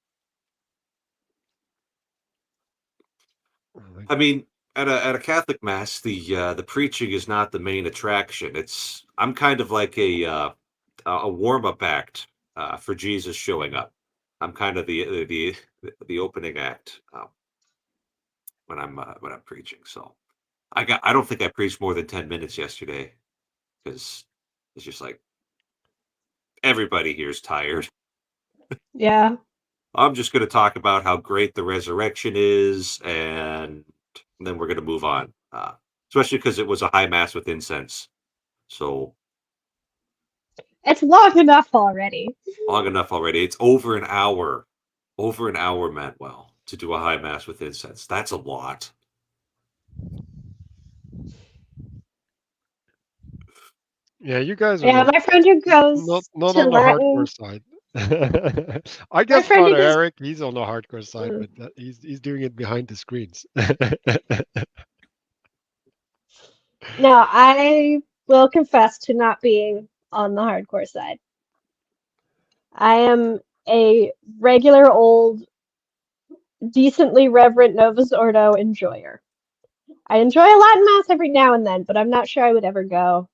I mean, at a Catholic mass, the preaching is not the main attraction. I'm kind of like a warm up act for Jesus showing up. I'm kind of the opening act when I'm preaching. So I don't think I preached more than 10 minutes yesterday because it's just like everybody here is tired. Yeah. I'm just going to talk about how great the resurrection is, and then we're going to move on. Especially because it was a high mass with incense. So It's long enough already. long enough already. It's over an hour. Over an hour, Manuel, to do a high mass with incense. That's a lot. Yeah, you guys are Yeah, my friend who goes not to on the hardcore Latin. side. I guess friend who Father goes- Eric, he's on the hardcore side, but he's doing it behind the screens. No, I will confess to not being on the hardcore side. I am a regular old, decently reverent Novus Ordo enjoyer. I enjoy a Latin Mass every now and then, but I'm not sure I would ever go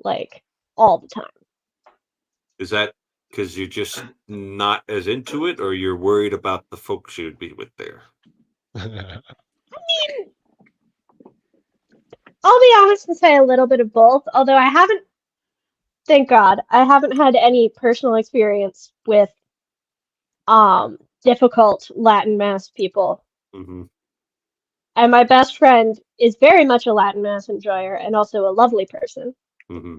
like all the time. Is that because you're just not as into it, or you're worried about the folks you'd be with there? I mean, I'll be honest and say a little bit of both, although I haven't, thank God, I haven't had any personal experience with difficult Latin Mass people. Mm-hmm. And my best friend is very much a Latin Mass enjoyer and also a lovely person. Mm-hmm.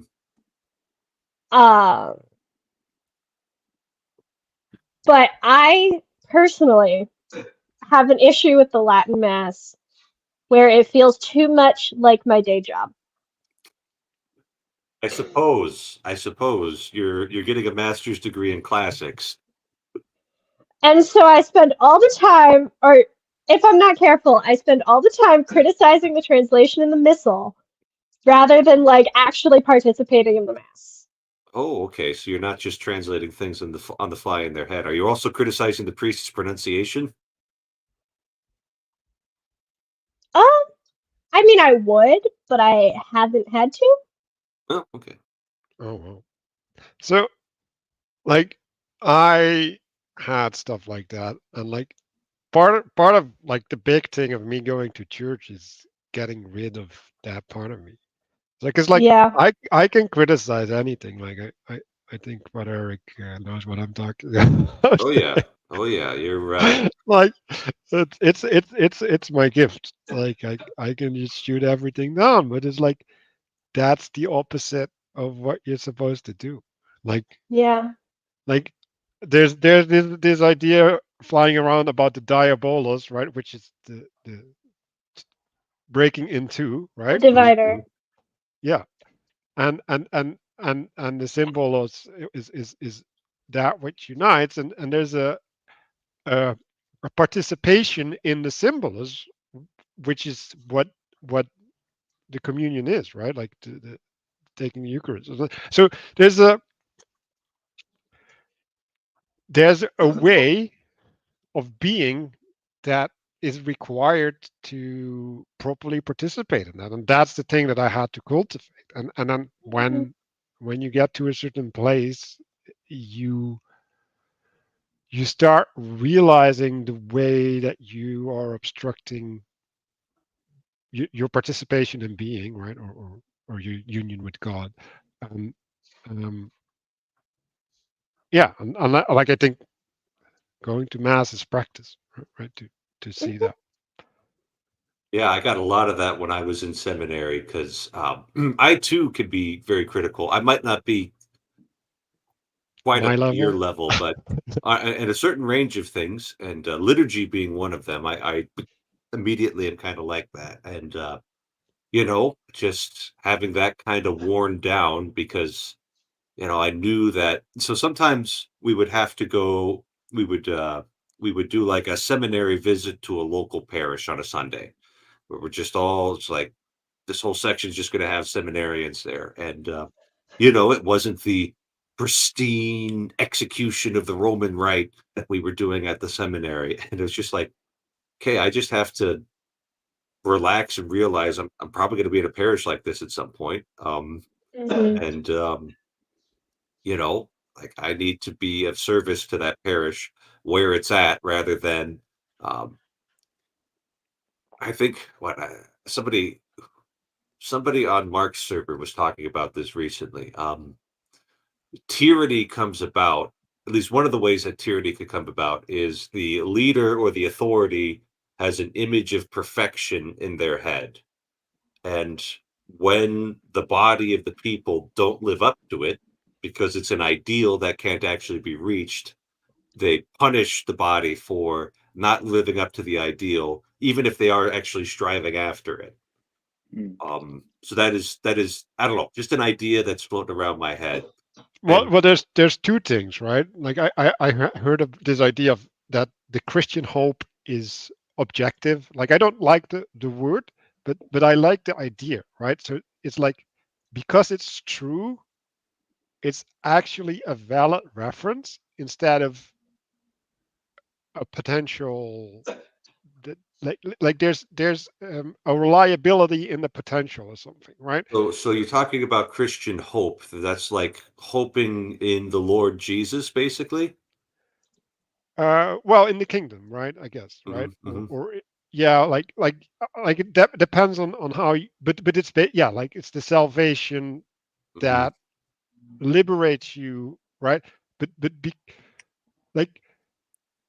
But I personally have an issue with the Latin Mass where it feels too much like my day job. I suppose you're getting a master's degree in classics. And so I spend all the time, or if I'm not careful, I spend all the time criticizing the translation in the Missal rather than like actually participating in the Mass. Oh, okay. So you're not just translating things on the fly in their head. Are you also criticizing the priest's pronunciation? I mean, I would, but I haven't had to. Oh, okay. Oh, well. So, like, I had stuff like that, and like part of like the big thing of me going to church is getting rid of that part of me. Like, it's like Yeah. I can criticize anything. Like, I think Brother Eric knows what I'm talking about. Oh yeah. Oh yeah. You're Like, it's my gift. Like, I can just shoot everything down, but it's like that's the opposite of what you're supposed to do. Like, Yeah. like there's this idea flying around about the diabolos, right? Which is the breaking into, The right? divider. Yeah, and the symbolos is that which unites, and there's a, a participation in the symbolos, which is what the communion is, right? Like the taking the Eucharist. So there's a way of being that is required to properly participate in that, and that's the thing that I had to cultivate. And then when you get to a certain place, you start realizing the way that you are obstructing your participation in being, right, or your union with God. Um, um, yeah, and like I think going to mass is practice, right, to see that. Yeah, I got a lot of that when I was in seminary because I too could be very critical. I might not be quite My up to your level. level, but at a certain range of things, and liturgy being one of them, I immediately am kind of like that. And, just having that kind of worn down because, I knew that. So sometimes we would, uh, we would do like a seminary visit to a local parish on a Sunday where it's like, this whole section is just going to have seminarians there. And, it wasn't the pristine execution of the Roman rite that we were doing at the seminary. And it was just like, okay, I just have to relax and realize I'm probably going to be in a parish like this at some point. Mm-hmm. And, like I need to be of service to that parish where it's at rather than, um, I think somebody on Mark's server was talking about this recently. Tyranny comes about, at least one of the ways that tyranny could come about is the leader or the authority has an image of perfection in their head. And when the body of the people don't live up to it, because it's an ideal that can't actually be reached, they punish the body for not living up to the ideal, even if they are actually striving after it. Mm. So that is I don't know, just an idea that's floating around my head. Well, And well, there's two things, right? Like I heard of this idea of that the Christian hope is objective. Like I don't like the word, but I like the idea, right? So it's like because it's true, it's actually a valid reference instead of a potential like there's a reliability in the potential or something, right? So you're talking about Christian hope. That's like hoping in the Lord Jesus, basically. Well, in the kingdom, right? I guess, right? Hmm, hmm, Yeah, like it depends on how you, but it's yeah, like it's the salvation hmm, that liberates you, right? But like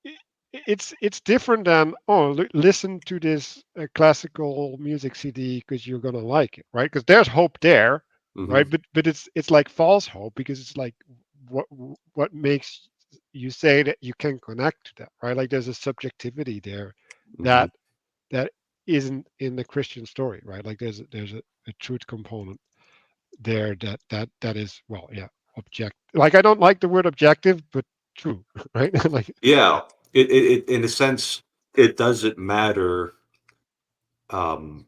i- it's different than, oh, listen to this classical music CD because you're gonna like it, right? Because there's hope there, hmm, right? But it's like false hope, because it's like what what makes you say that you can connect to that, right? Like there's a subjectivity there hmm. that that isn't in the Christian story, right? Like there's a truth component there that is, well, yeah, object. Like I don't like the word objective, but true, right? Like Yeah, it in a sense, it doesn't matter um,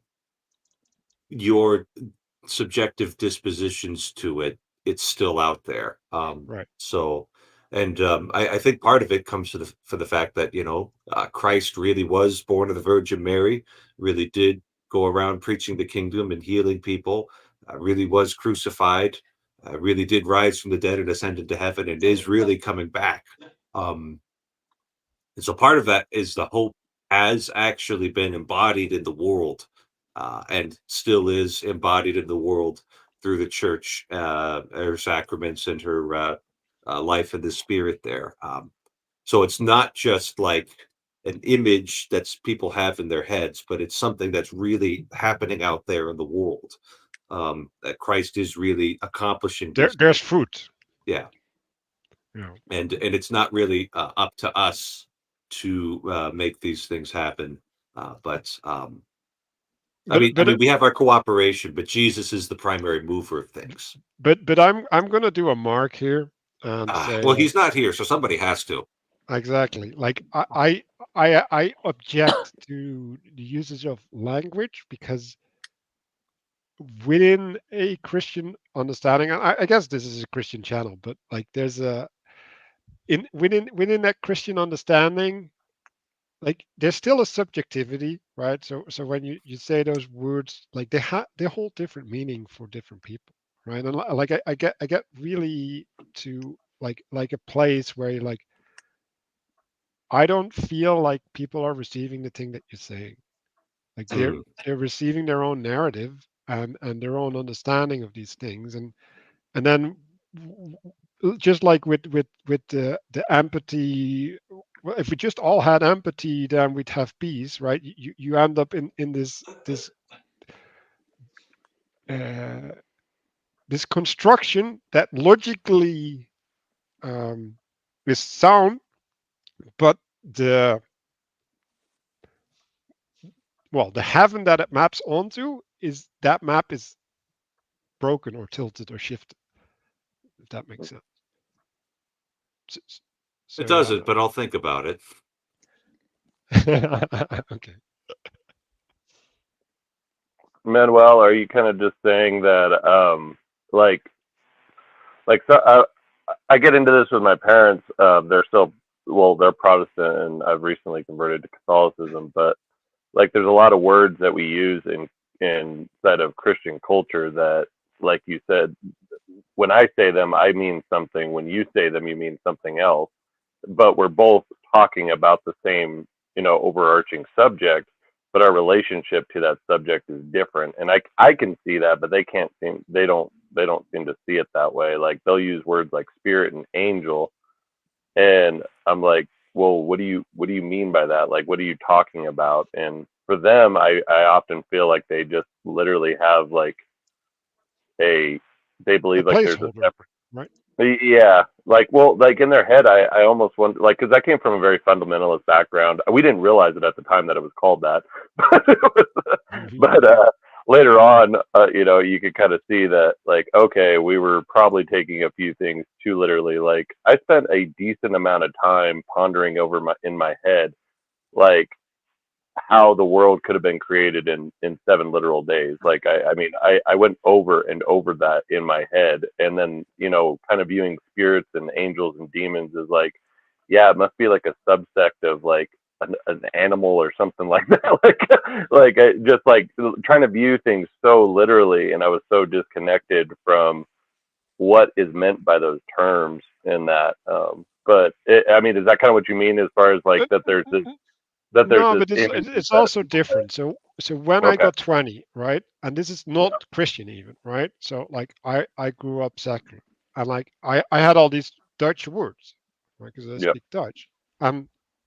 your subjective dispositions to it. It's still out there. right. So, and I think part of it comes to the fact that Christ really was born of the Virgin Mary, really did go around preaching the kingdom and healing people, really was crucified, really did rise from the dead and ascended to heaven, and is really coming back. Um, And so part of that is the hope has actually been embodied in the world, and still is embodied in the world through the church, her sacraments and her life in the spirit there. So it's not just like an image that's people have in their heads, but it's something that's really happening out there in the world. That Christ is really accomplishing these There's things. fruit, Yeah, you know. and it's not really up to us to make these things happen. But But I but mean, we have our cooperation, but Jesus is the primary mover of things. but I'm gonna do a mark here and say Well, like, he's not here, so somebody has to. exactly, like I object to the usage of language, because within a Christian understanding, and I guess this is a Christian channel, but like there's a in within that Christian understanding, like there's still a subjectivity, right? So when you say those words, like they hold different meaning for different people, right? And like I get really to like a place where you're like, I don't feel like people are receiving the thing that you're saying. Like Hmm. they're receiving their own narrative and their own understanding of these things, and then just like with the empathy, well, if we just all had empathy, then we'd have peace, right? You end up in this uh, this construction that logically um, is sound, but the the heaven that it maps onto, is that map is broken or tilted or shifted, if that makes sense. It So doesn't, but I'll think about it. okay. Manuel, are you kind of just saying that, like, so, I get into this with my parents. They're still, well, they're Protestant, and I've recently converted to Catholicism. But like, there's a lot of words that we use inside of Christian culture that, like you said, when I say them, I mean something. When you say them, you mean something else. But we're both talking about the same, overarching subject, but our relationship to that subject is different. And I can see that, but they don't seem to see it that way. Like they'll use words like spirit and angel, and I'm like, well, what do you mean by that? Like, what are you talking about? And for them, I often feel like they just literally have like a they A believe like there's a placeholder, separate. right? Yeah, like, well, like in their head, I almost wonder, like, because I came from a very fundamentalist background. We didn't realize it at the time that it was called that, but Mhm. but later on, you could kind of see that, like, okay, we were probably taking a few things too literally. Like, I spent a decent amount of time pondering over in my head, like, how the world could have been created in 7 literal days. Like I mean, I went over and over that in my head, and then kind of viewing spirits and angels and demons is like, yeah, it must be like a subsect of like an animal or something like that. Just like trying to view things so literally, and I was so disconnected from what is meant by those terms in that. But I mean, is that kind of what you mean as far as like that there's this No, but image it's that also different. So when I okay, got 20, right, and this is not Christian even, right? So like I grew up secular, and like I had all these Dutch words, right, because I yeah, speak Dutch.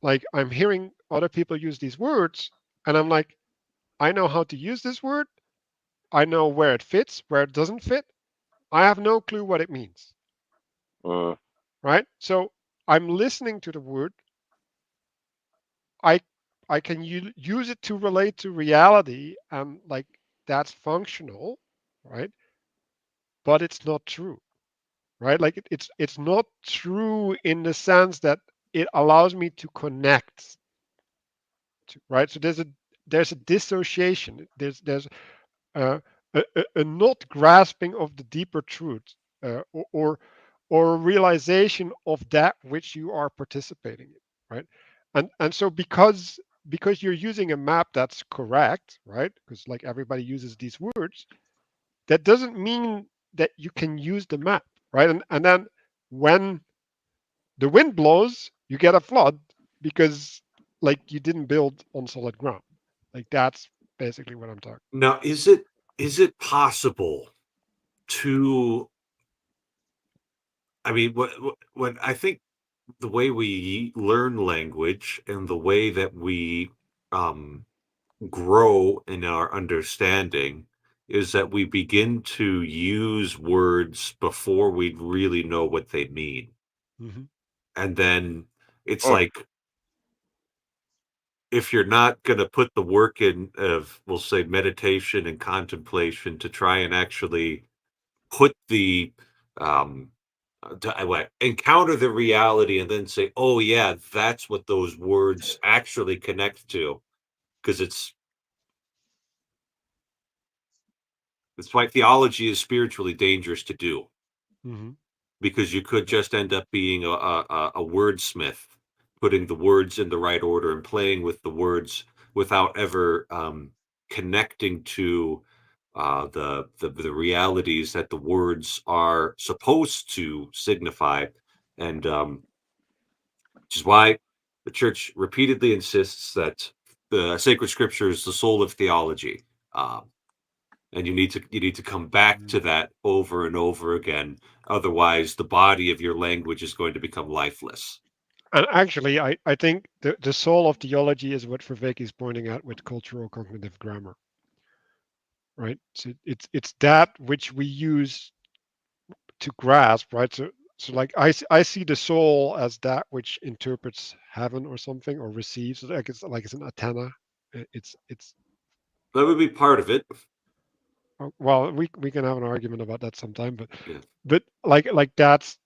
Like I'm hearing other people use these words, and I'm like, I know how to use this word. I know where it fits, where it doesn't fit. I have no clue what it means, mm, right? So I'm listening to the word. I I can use it to relate to reality, and like that's functional, right? But it's not true, right? Like it's not true in the sense that it allows me to connect, right? So there's a dissociation. There's a not grasping of the deeper truth, uh, or, or or a realization of that which you are participating in, right? And so because you're using a map that's correct, right? Because like everybody uses these words, that doesn't mean that you can use the map, right? And then when the wind blows, you get a flood because like you didn't build on solid ground. Like that's basically what I'm talking. Now, is it possible to? I mean, what I think the way we learn language and the way that we um, grow in our understanding is that we begin to use words before we really know what they mean. Hmm. And then it's mm, like, if you're not going to put the work in of, we'll say, meditation and contemplation to try and actually put the, um, encounter the reality and then say, oh, yeah, that's what those words actually connect to. Because it's why theology is spiritually dangerous to do, Hmm. because you could just end up being a wordsmith, putting the words in the right order and playing with the words without ever connecting to the realities that the words are supposed to signify, and which is why the church repeatedly insists that the sacred scripture is the soul of theology. Um, and you need to come back to that over and over again, otherwise the body of your language is going to become lifeless. And actually, I think the soul of theology is what Verbeek is pointing out with cultural cognitive grammar, right? So it's that which we use to grasp, right? So like I see the soul as that which interprets heaven or something or receives, like it's an antenna. It's That would be part of it. well, we can have an argument about that sometime, Yeah. but like that's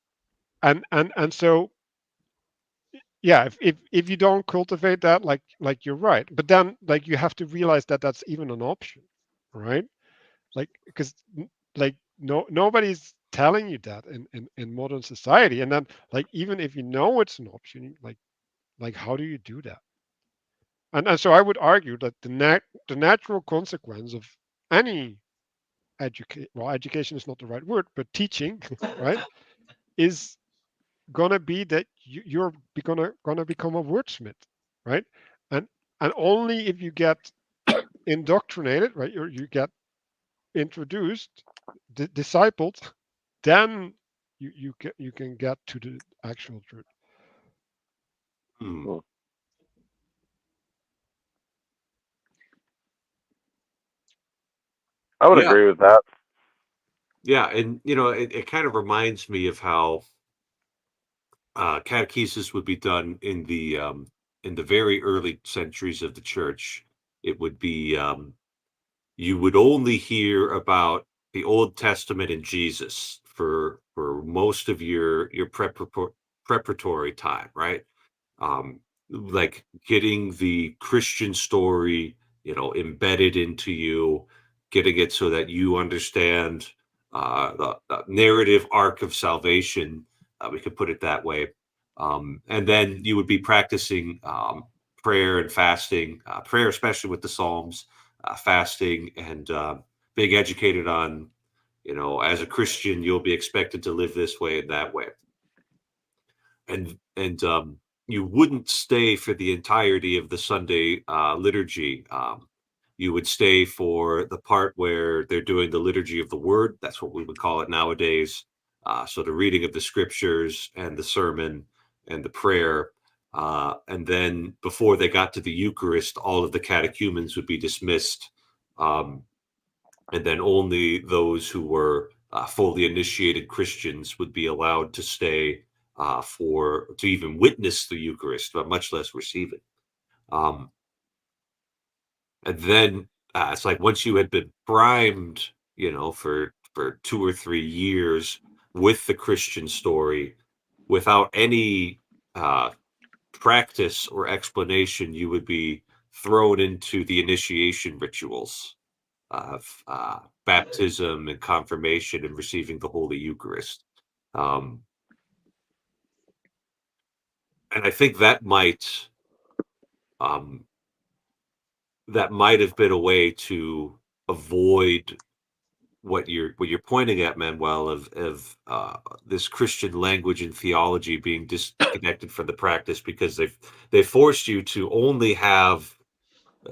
and so yeah, if you don't cultivate that, like you're right, but then like you have to realize that that's even an option, right? Like because like nobody's telling you that in modern society, and then like even if you know it's an option, like how do you do that? And so I would argue that the natural consequence of any education is not the right word, but teaching, right, is gonna be that you're gonna become a wordsmith, right? And and only if you get indoctrinated, right, you get introduced, discipled, then you can get to the actual truth. Hmm. mm. I would Yeah, agree with that. yeah, and it kind of reminds me of how catechesis would be done in the very early centuries of the church. It would be you would only hear about the Old Testament and Jesus for most of your preparatory time, right? Like getting the Christian story, embedded into you, getting it so that you understand the narrative arc of salvation. We could put it that way. And then you would be practicing prayer and fasting, prayer especially with the Psalms, fasting, and being educated on, as a Christian, you'll be expected to live this way and that way. And you wouldn't stay for the entirety of the Sunday liturgy. You would stay for the part where they're doing the liturgy of the word. That's what we would call it nowadays. So the reading of the scriptures and the sermon and the prayer. And then before they got to the Eucharist, all of the catechumens would be dismissed. And then only those who were fully initiated Christians would be allowed to stay to even witness the Eucharist, but much less receive it. And then it's like once you had been primed, for 2 or 3 years with the Christian story, without any practice or explanation, you would be thrown into the initiation rituals of baptism and confirmation and receiving the Holy Eucharist. And I think that might have been a way to avoid what you're pointing at, Manuel, of this Christian language and theology being disconnected from the practice, because they forced you to only have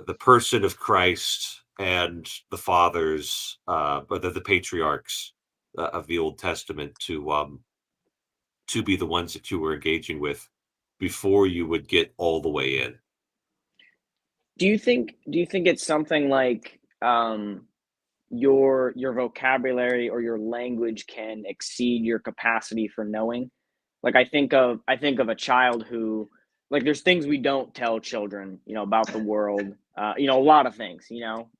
the person of Christ and the fathers, but the patriarchs of the Old Testament to be the ones that you were engaging with before you would get all the way in. Do you think it's something like your vocabulary or your language can exceed your capacity for knowing? Like I think of a child who, like, there's things we don't tell children, about the world, a lot of things,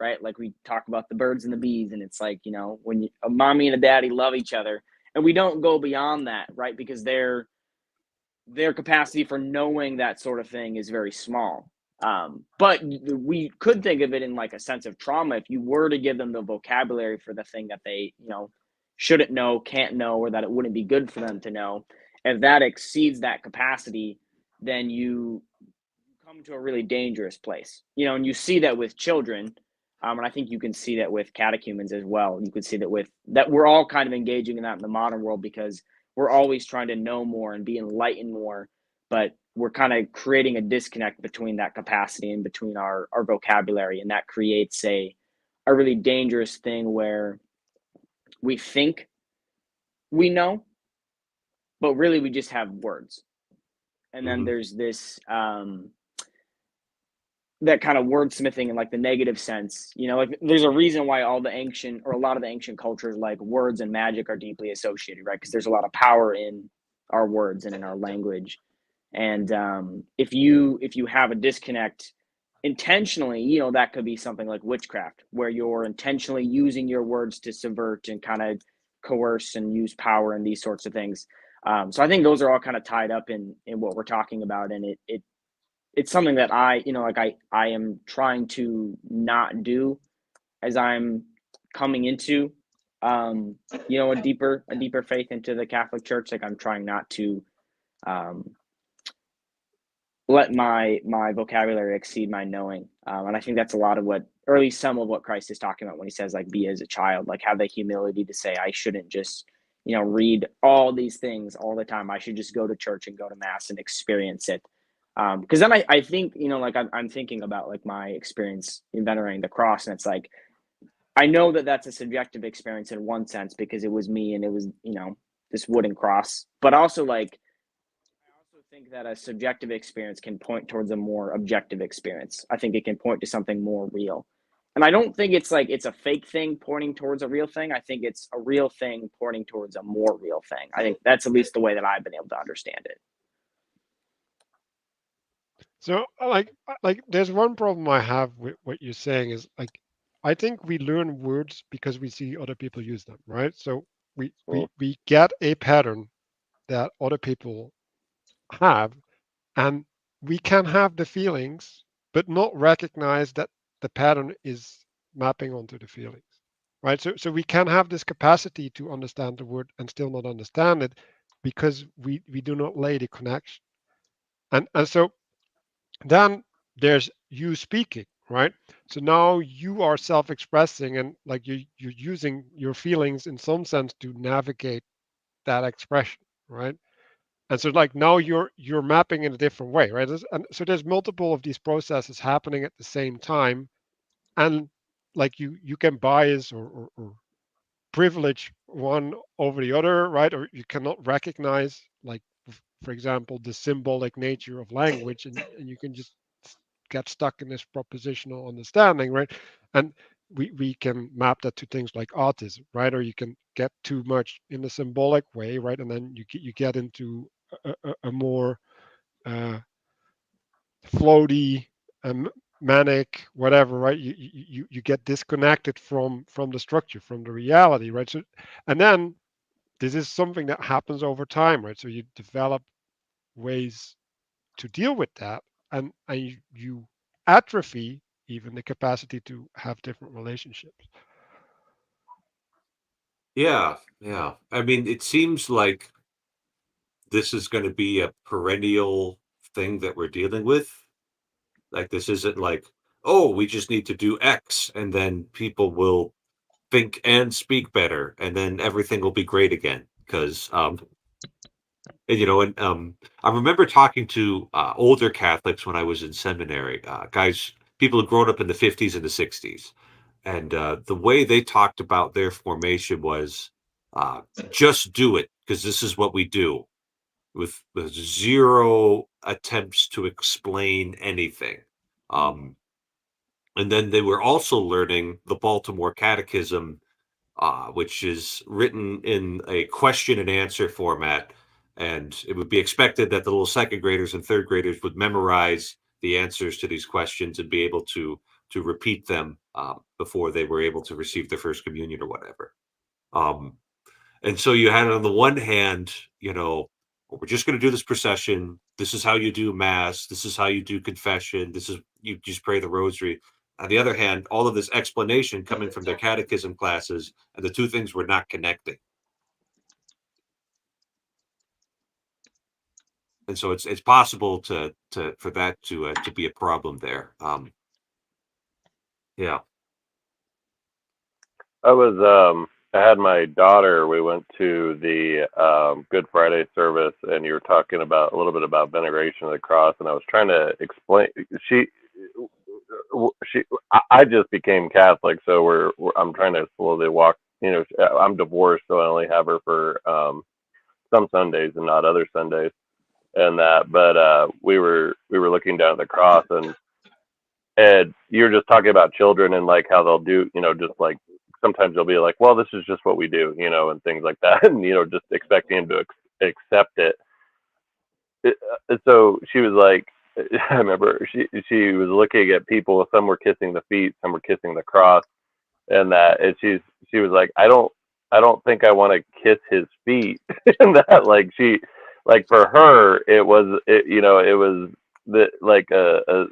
right? Like we talk about the birds and the bees, and it's like, when a mommy and a daddy love each other, and we don't go beyond that, right? Because their capacity for knowing that sort of thing is very small. But we could think of it in like a sense of trauma. If you were to give them the vocabulary for the thing that they, shouldn't know, can't know, or that it wouldn't be good for them to know, if that exceeds that capacity, then you come to a really dangerous place, and you see that with children. And I think you can see that with catechumens as well. You can see that we're all kind of engaging in that in the modern world, because we're always trying to know more and be enlightened more, but we're kind of creating a disconnect between that capacity and between our vocabulary. And that creates a really dangerous thing where we think we know, but really we just have words. And then there's this, that kind of wordsmithing in like the negative sense, like there's a reason why a lot of the ancient cultures, like words and magic, are deeply associated, right? Because there's a lot of power in our words and in our language. And if you have a disconnect intentionally, that could be something like witchcraft, where you're intentionally using your words to subvert and kind of coerce and use power and these sorts of things. So I think those are all kind of tied up in what we're talking about. And it's something that I am trying to not do as I'm coming into, a deeper faith into the Catholic Church. Like I'm trying not to let my vocabulary exceed my knowing. And I think that's a lot of what, or at least some of what Christ is talking about when he says, like, be as a child, like have the humility to say, I shouldn't just, read all these things all the time. I should just go to church and go to mass and experience it. Because then I think, like I'm thinking about like my experience in venerating the cross, and it's like, I know that that's a subjective experience in one sense, because it was me and it was, this wooden cross, but also like, I also think that a subjective experience can point towards a more objective experience. I think it can point to something more real. And I don't think it's like it's a fake thing pointing towards a real thing. I think it's a real thing pointing towards a more real thing. I think that's at least the way that I've been able to understand it. So like there's one problem I have with what you're saying is like I think we learn words because we see other people use them, right? So we get a pattern that other people have, and we can have the feelings but not recognize that the pattern is mapping onto the feelings, right? So we can have this capacity to understand the word and still not understand it because we do not lay the connection. And so then there's you speaking, right? So now you are self-expressing, and like you're using your feelings in some sense to navigate that expression, right? And so like now you're mapping in a different way, right? And so there's multiple of these processes happening at the same time, and like you can bias or privilege one over the other, right? Or you cannot recognize, like, for example, the symbolic nature of language, and you can just get stuck in this propositional understanding, right? And we can map that to things like autism, right? Or you can get too much in the symbolic way, right? And then you get into a more floaty, manic, whatever, right? You get disconnected from the structure, from the reality, right? So, and then this is something that happens over time, right? So you develop ways to deal with that, and you atrophy even the capacity to have different relationships. Yeah, yeah. I mean, it seems like this is going to be a perennial thing that we're dealing with. Like, this isn't like, oh, we just need to do X, and then people will think and speak better, and then everything will be great again. Because, and, I remember talking to older Catholics when I was in seminary, guys, people who grown up in the 50s and the 60s. And the way they talked about their formation was uh, just do it, because this is what we do, with zero attempts to explain anything. Um, and then they were also learning the Baltimore Catechism, which is written in a question and answer format. And it would be expected that the little second graders and third graders would memorize the answers to these questions and be able to repeat them before they were able to receive their first communion or whatever. Um, and so you had on the one hand, "Well, we're just going to do this procession. This is how you do mass. This is how you do confession. This is you just pray the rosary." On the other hand, all of this explanation coming from their catechism classes, and the two things were not connecting. And so it's possible to for that to be a problem there. Yeah. I had my daughter. We went to the Good Friday service, and you were talking about a little bit about veneration of the cross, and I was trying to explain. She, she, I just became Catholic, so I'm trying to slowly walk. I'm divorced, so I only have her for some Sundays and not other Sundays, and that. But we were looking down at the cross, and you're just talking about children and like how they'll do, just like sometimes they'll be like, well, this is just what we do, and things like that, and just expecting them to accept it. So she was like, I remember she was looking at people. Some were kissing the feet, some were kissing the cross, and that, and she was like, I don't think I want to kiss his feet, and that like for her it was the like a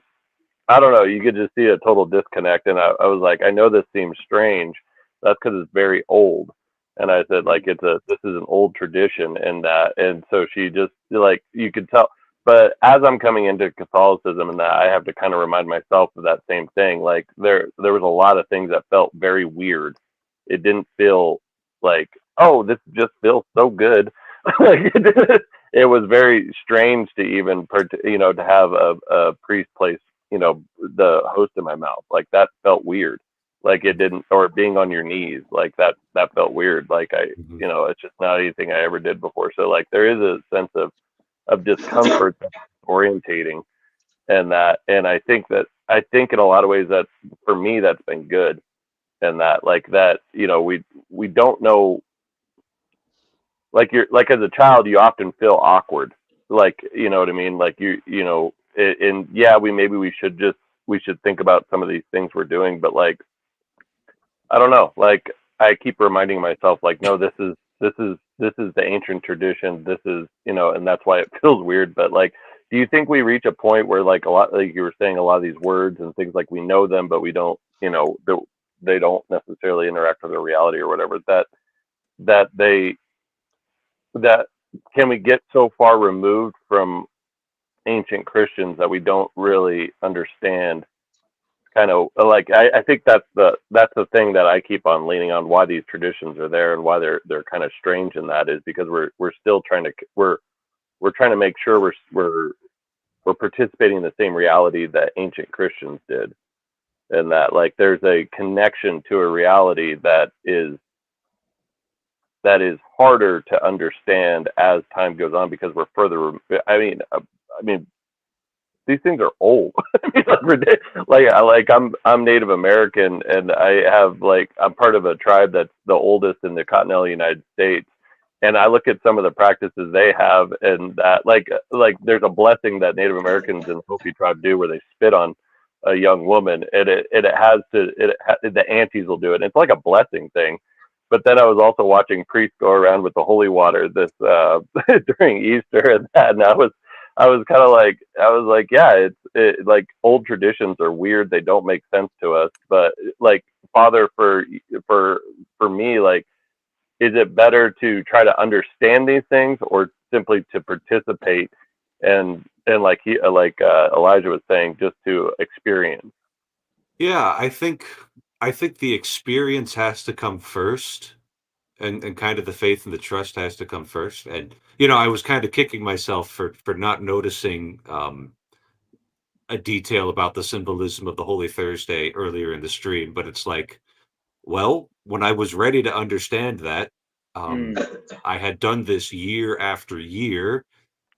I don't know. You could just see a total disconnect, and I was like, I know this seems strange. That's because it's very old. And I said, like, this is an old tradition, and that, and so she just like you could tell. But as I'm coming into Catholicism, and that I have to kind of remind myself of that same thing. Like there was a lot of things that felt very weird. It didn't feel like, oh, this just feels so good. Like it was very strange to even to have a priest place the host in my mouth, like that felt weird, like it didn't, or being on your knees, like that felt weird, like Mhm. it's just not anything I ever did before. So like there is a sense of discomfort that's orientating, and I think in a lot of ways that for me that's been good, and that like that we don't know, like you're like as a child you often feel awkward, like you know what I mean, like and yeah, we should think about some of these things we're doing, but like I don't know, like I keep reminding myself like, no, this is the ancient tradition, this is and that's why it feels weird. But like, do you think we reach a point where like a lot, like you were saying, a lot of these words and things, like we know them but we don't, they don't necessarily interact with the reality or whatever, that they that can we get so far removed from ancient Christians that we don't really understand. Kind of like I think that's the thing that I keep on leaning on, why these traditions are there and why they're kind of strange in that, is because we're still trying to we're trying to make sure we're participating in the same reality that ancient Christians did, and that like there's a connection to a reality that is harder to understand as time goes on because we're further. I mean, these things are old. I mean, I'm Native American, and I'm part of a tribe that's the oldest in the continental United States. And I look at some of the practices they have, and that like there's a blessing that Native Americans in the Hopi tribe do, where they spit on a young woman, and the aunties will do it. And it's like a blessing thing. But then I was also watching priests go around with the holy water this during Easter, and I was kind of like, yeah, it's like old traditions are weird. They don't make sense to us. But like, Father, for me, like, is it better to try to understand these things or simply to participate and like Elijah was saying, just to experience? Yeah, I think the experience has to come first, and kind of the faith and the trust has to come first. And I was kind of kicking myself for not noticing a detail about the symbolism of the Holy Thursday earlier in the stream, but it's like, well, when I was ready to understand that, um, I had done this year after year,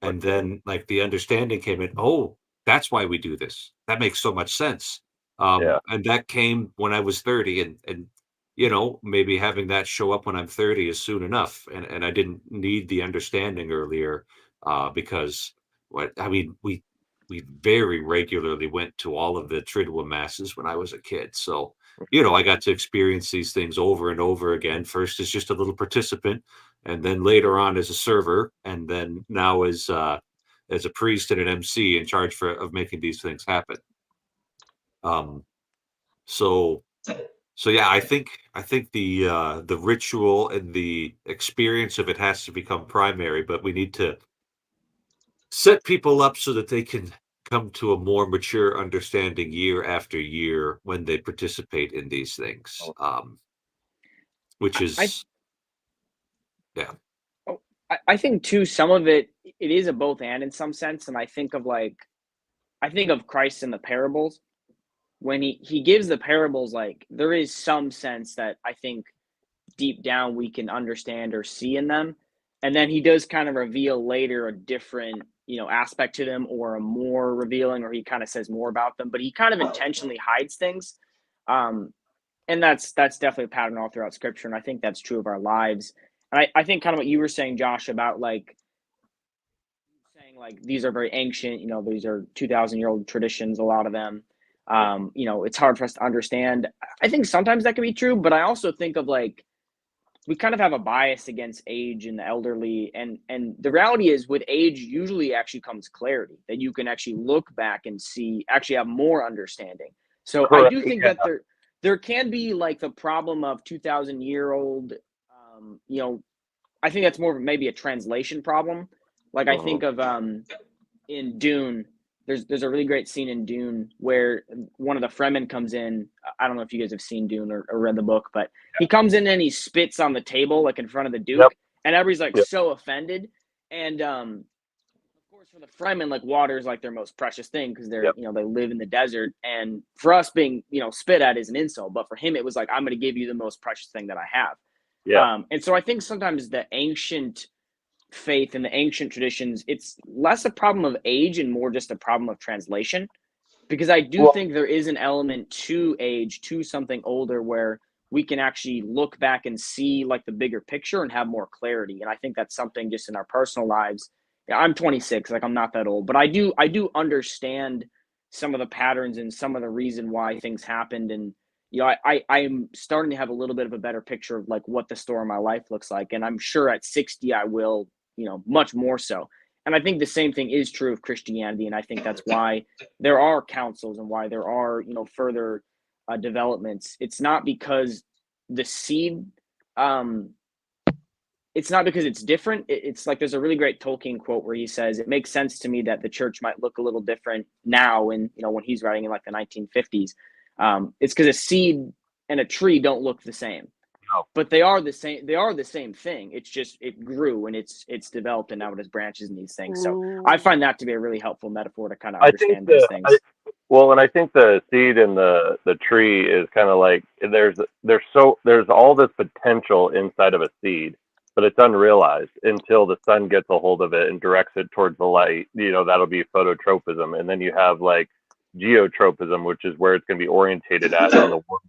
and then like the understanding came in. Oh, that's why we do this. That makes so much sense. Yeah, And that came when I was 30, and maybe having that show up when I'm 30 is soon enough. And I didn't need the understanding earlier, because what I mean, we very regularly went to all of the Triduum masses when I was a kid. So, I got to experience these things over and over again. First as just a little participant, and then later on as a server, and then now as a priest and an MC in charge of making these things happen. Um, so yeah, I think the ritual and the experience of it has to become primary, but we need to set people up so that they can come to a more mature understanding year after year when they participate in these things. Which I is, yeah. oh, I think too, some of it is a both and in some sense, and I think of Christ in the parables. When he gives the parables, like there is some sense that I think deep down we can understand or see in them, and then he does kind of reveal later a different aspect to them, or a more revealing, or he kind of says more about them, but he kind of intentionally hides things. um and that's definitely a pattern all throughout scripture, and I think that's true of our lives. And I think kind of what you were saying, Josh, about like saying like these are very ancient, these are 2,000-year-old traditions, a lot of them. It's hard for us to understand. I think sometimes that can be true, but I also think of like we kind of have a bias against age and the elderly, and the reality is with age usually actually comes clarity, that you can actually look back and see, actually have more understanding. So I correct. do think Yeah, that there can be like the problem of 2,000-year-old. I think that's more of maybe a translation problem. Like I think of in Dune, there's a really great scene in Dune where one of the Fremen comes in. I don't know if you guys have seen Dune or read the book, but he comes in and he spits on the table like in front of the yep, Duke, and everybody's like yep, so offended. And of course, for the Fremen, like water is like their most precious thing because they're yep, they live in the desert, and for us being spit at is an insult, but for him it was like, I'm going to give you the most precious thing that I have. yeah. And so I think sometimes the ancient faith and the ancient traditions, it's less a problem of age and more just a problem of translation. Because I do Well, think there is an element to age, to something older, where we can actually look back and see like the bigger picture and have more clarity. And I think that's something just in our personal lives. Yeah, I'm 26, like I'm not that old, but I do understand some of the patterns and some of the reason why things happened. And I'm starting to have a little bit of a better picture of like what the story of my life looks like. And I'm sure at 60 I will, much more so. And I think the same thing is true of Christianity. And I think that's why there are councils and why there are further developments. It's not because the seed, um, it's not because it's different. It's like there's a really great Tolkien quote where he says, "It makes sense to me that the church might look a little different now, and when he's writing in like the 1950s. It's because a seed and a tree don't look the same, No. but they are the same. They are the same thing. It's just it grew and it's developed, and now it has branches and these things. So I find that to be a really helpful metaphor to kind of I think understand these things. and I think the seed and the tree is kind of like there's all this potential inside of a seed, but it's unrealized until the sun gets a hold of it and directs it towards the light. That'll be phototropism, and then you have like geotropism, which is where it's going to be orientated at on the world.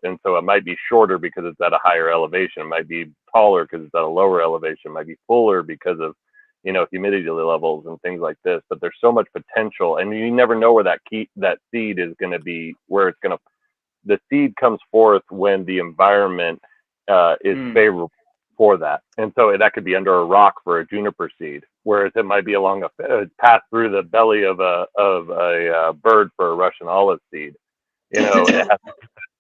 And so it might be shorter because it's at a higher elevation. It might be taller because it's at a lower elevation. It might be fuller because of humidity levels and things like this. But there's so much potential, and you never know where that seed is going to be, where it's going to. The seed comes forth when the environment is favorable for that, and so that could be under a rock for a juniper seed, whereas it might be along a pass through the belly of a bird for a Russian olive seed. It has to get the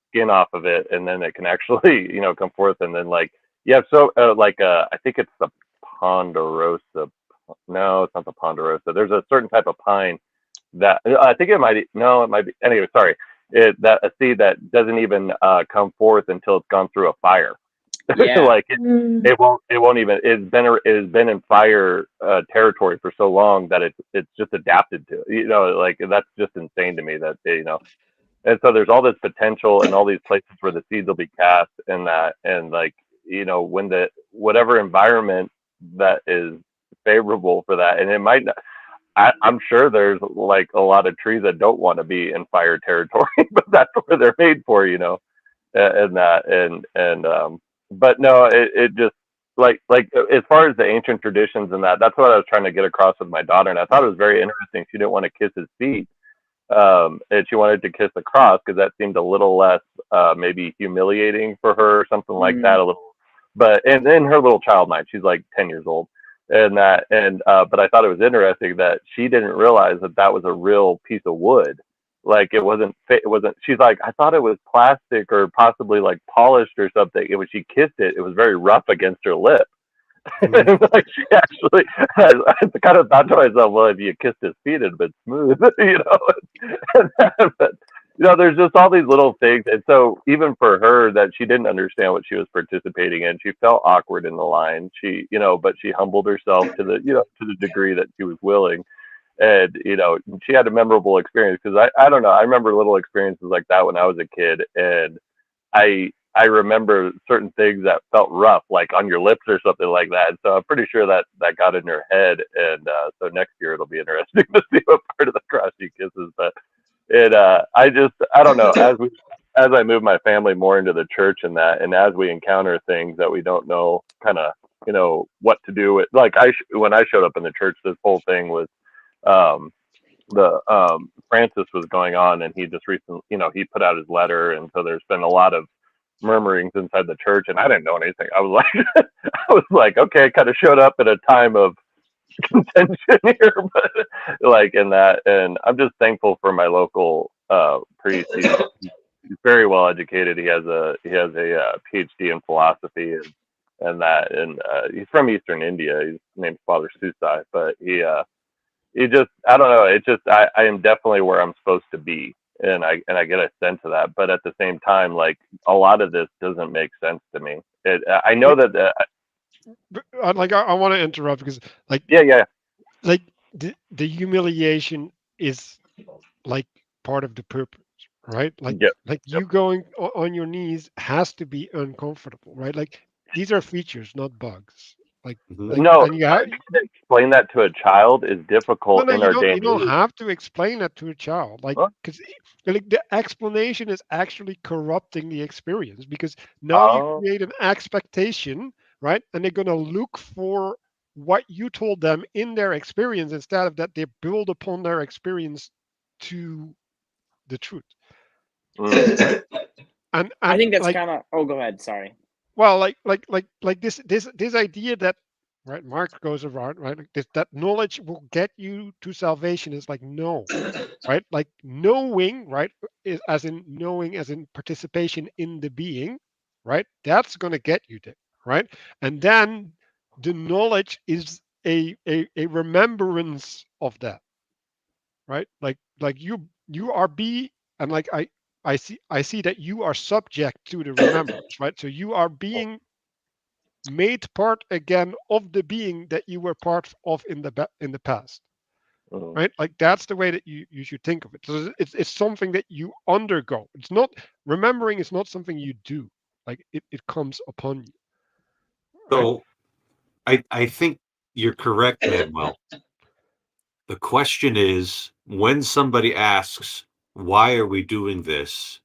skin off of it, and then it can actually come forth, and then I think it's the ponderosa. No, it's not the ponderosa. There's a certain type of pine that I think it might be. Anyway, sorry. That a seed that doesn't even come forth until it's gone through a fire. Yeah. It won't even. It's been in fire territory for so long that it's just adapted to. That's just insane to me. That and so there's all this potential and all these places where the seeds will be cast, and when whatever environment that is favorable for that, and it might not. I'm sure there's like a lot of trees that don't want to be in fire territory, but that's where they're made for, but no, it just like as far as the ancient traditions and that's what I was trying to get across with my daughter, and I thought it was very interesting. She didn't want to kiss his feet, and she wanted to kiss the cross because that seemed a little less maybe humiliating for her or something like that, a little. But and in her little child mind, she's like 10 years old. But I thought it was interesting that she didn't realize that was a real piece of wood. Like it wasn't. She's like, I thought it was plastic or possibly like polished or something. And when she kissed it, it was very rough against her lip. Like she actually, I kind of thought to myself, well, if you kissed his feet, it'd been smooth, But there's just all these little things, and so even for her, that she didn't understand what she was participating in, she felt awkward in the line. She, but she humbled herself to the degree that she was willing, and she had a memorable experience because I don't know, I remember little experiences like that when I was a kid, and I remember certain things that felt rough, like on your lips or something like that. So I'm pretty sure that got in her head, and so next year it'll be interesting to see what part of the cross she kisses, but. I don't know, as I move my family more into the church and as we encounter things that we don't know kind of what to do with, like when I showed up in the church, this whole thing was Francis was going on, and he just recently he put out his letter, and so there's been a lot of murmurings inside the church, and I didn't know anything. I was like okay, I kind of showed up at a time of contention here, but and I'm just thankful for my local priest. He's very well educated. He has a PhD in philosophy, and he's from Eastern India. His name's Father Susai, but he just, I don't know, it's just I am definitely where I'm supposed to be, and I get a sense of that, but at the same time, like a lot of this doesn't make sense to me. I know that I want to interrupt because yeah. Like the humiliation is like part of the purpose, right? You going on your knees has to be uncomfortable, right? Like these are features, not bugs. No, and you have, explain that to a child is difficult in our day. You don't have to explain that to a child, because the explanation is actually corrupting the experience, because now you create an expectation, right? And they're gonna look for what you told them in their experience instead of that they build upon their experience to the truth. Right? And I think that's kind of. Oh, go ahead. Sorry. Well, this idea that, right, Mark goes around, right, that knowledge will get you to salvation is like, no, right? Like knowing, right, is as in knowing as in participation in the being, right? That's going to get you there, right? And then the knowledge is a remembrance of that, right? Like you are and like I see that you are subject to the remembrance, right? So you are being made part again of the being that you were part of in the past, Mhm. right? Like that's the way that you should think of it. So it's something that you undergo. It's not remembering is not something you do. Like it comes upon you, right? So I think you're correct, Manuel. The question is, when somebody asks, why are we doing this?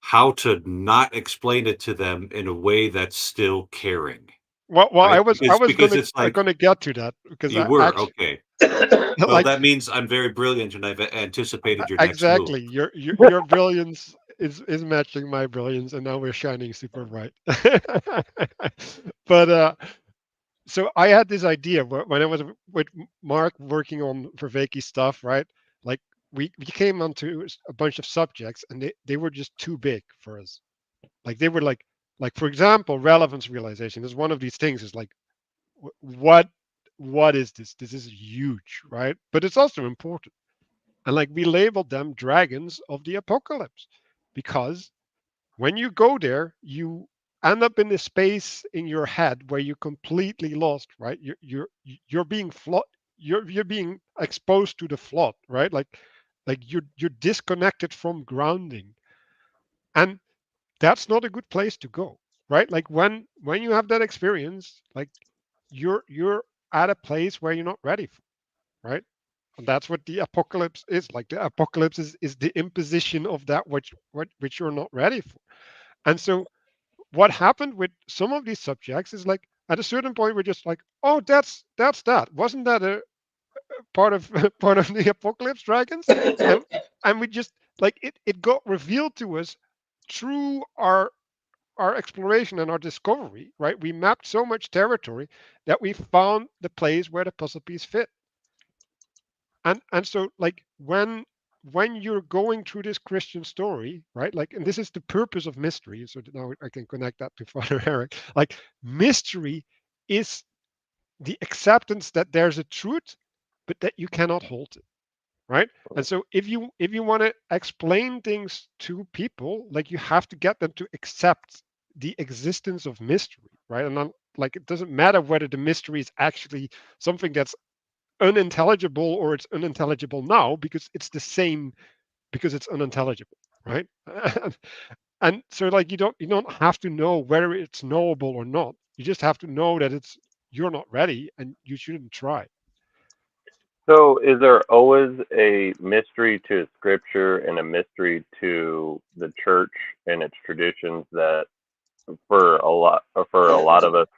How to not explain it to them in a way that's still caring, Well, right? I Because was it's like gonna get to that because you I were actually okay. Well, like that means I'm very brilliant and I've anticipated your next move. exactly your brilliance is matching my brilliance, and now we're shining super bright. But so I had this idea when I was with Mark working on Vervaeke stuff, right? Like we came onto a bunch of subjects, and they were just too big for us. Like they were like for example, relevance realization is one of these things. Is like what is this? This is huge, right? But it's also important. And like we labeled them dragons of the apocalypse because when you go there, you end up in a space in your head where you're completely lost, right? You're being you're being exposed to the flood, right? Like you're disconnected from grounding. And that's not a good place to go, right? Like when you have that experience, like you're at a place where you're not ready for, right? And that's what the apocalypse is. Like the apocalypse is the imposition of that which you're not ready for. And so what happened with some of these subjects is like at a certain point we're just like, oh, that's that. Wasn't that a part of part of the apocalypse dragons? And we just like it got revealed to us through our exploration and our discovery, right? We mapped so much territory that we found the place where the puzzle piece fit. And so like when you're going through this Christian story, right? Like, and this is the purpose of mystery. So now I can connect that to Father Eric. Like mystery is the acceptance that there's a truth, but that you cannot hold it, right? And so if you want to explain things to people, like you have to get them to accept the existence of mystery, right? And then like it doesn't matter whether the mystery is actually something that's unintelligible or it's unintelligible now because it's the same because it's unintelligible, right? And so like you don't have to know whether it's knowable or not. You just have to know that it's you're not ready and you shouldn't try. So, is there always a mystery to scripture and a mystery to the church and its traditions that for a lot of us,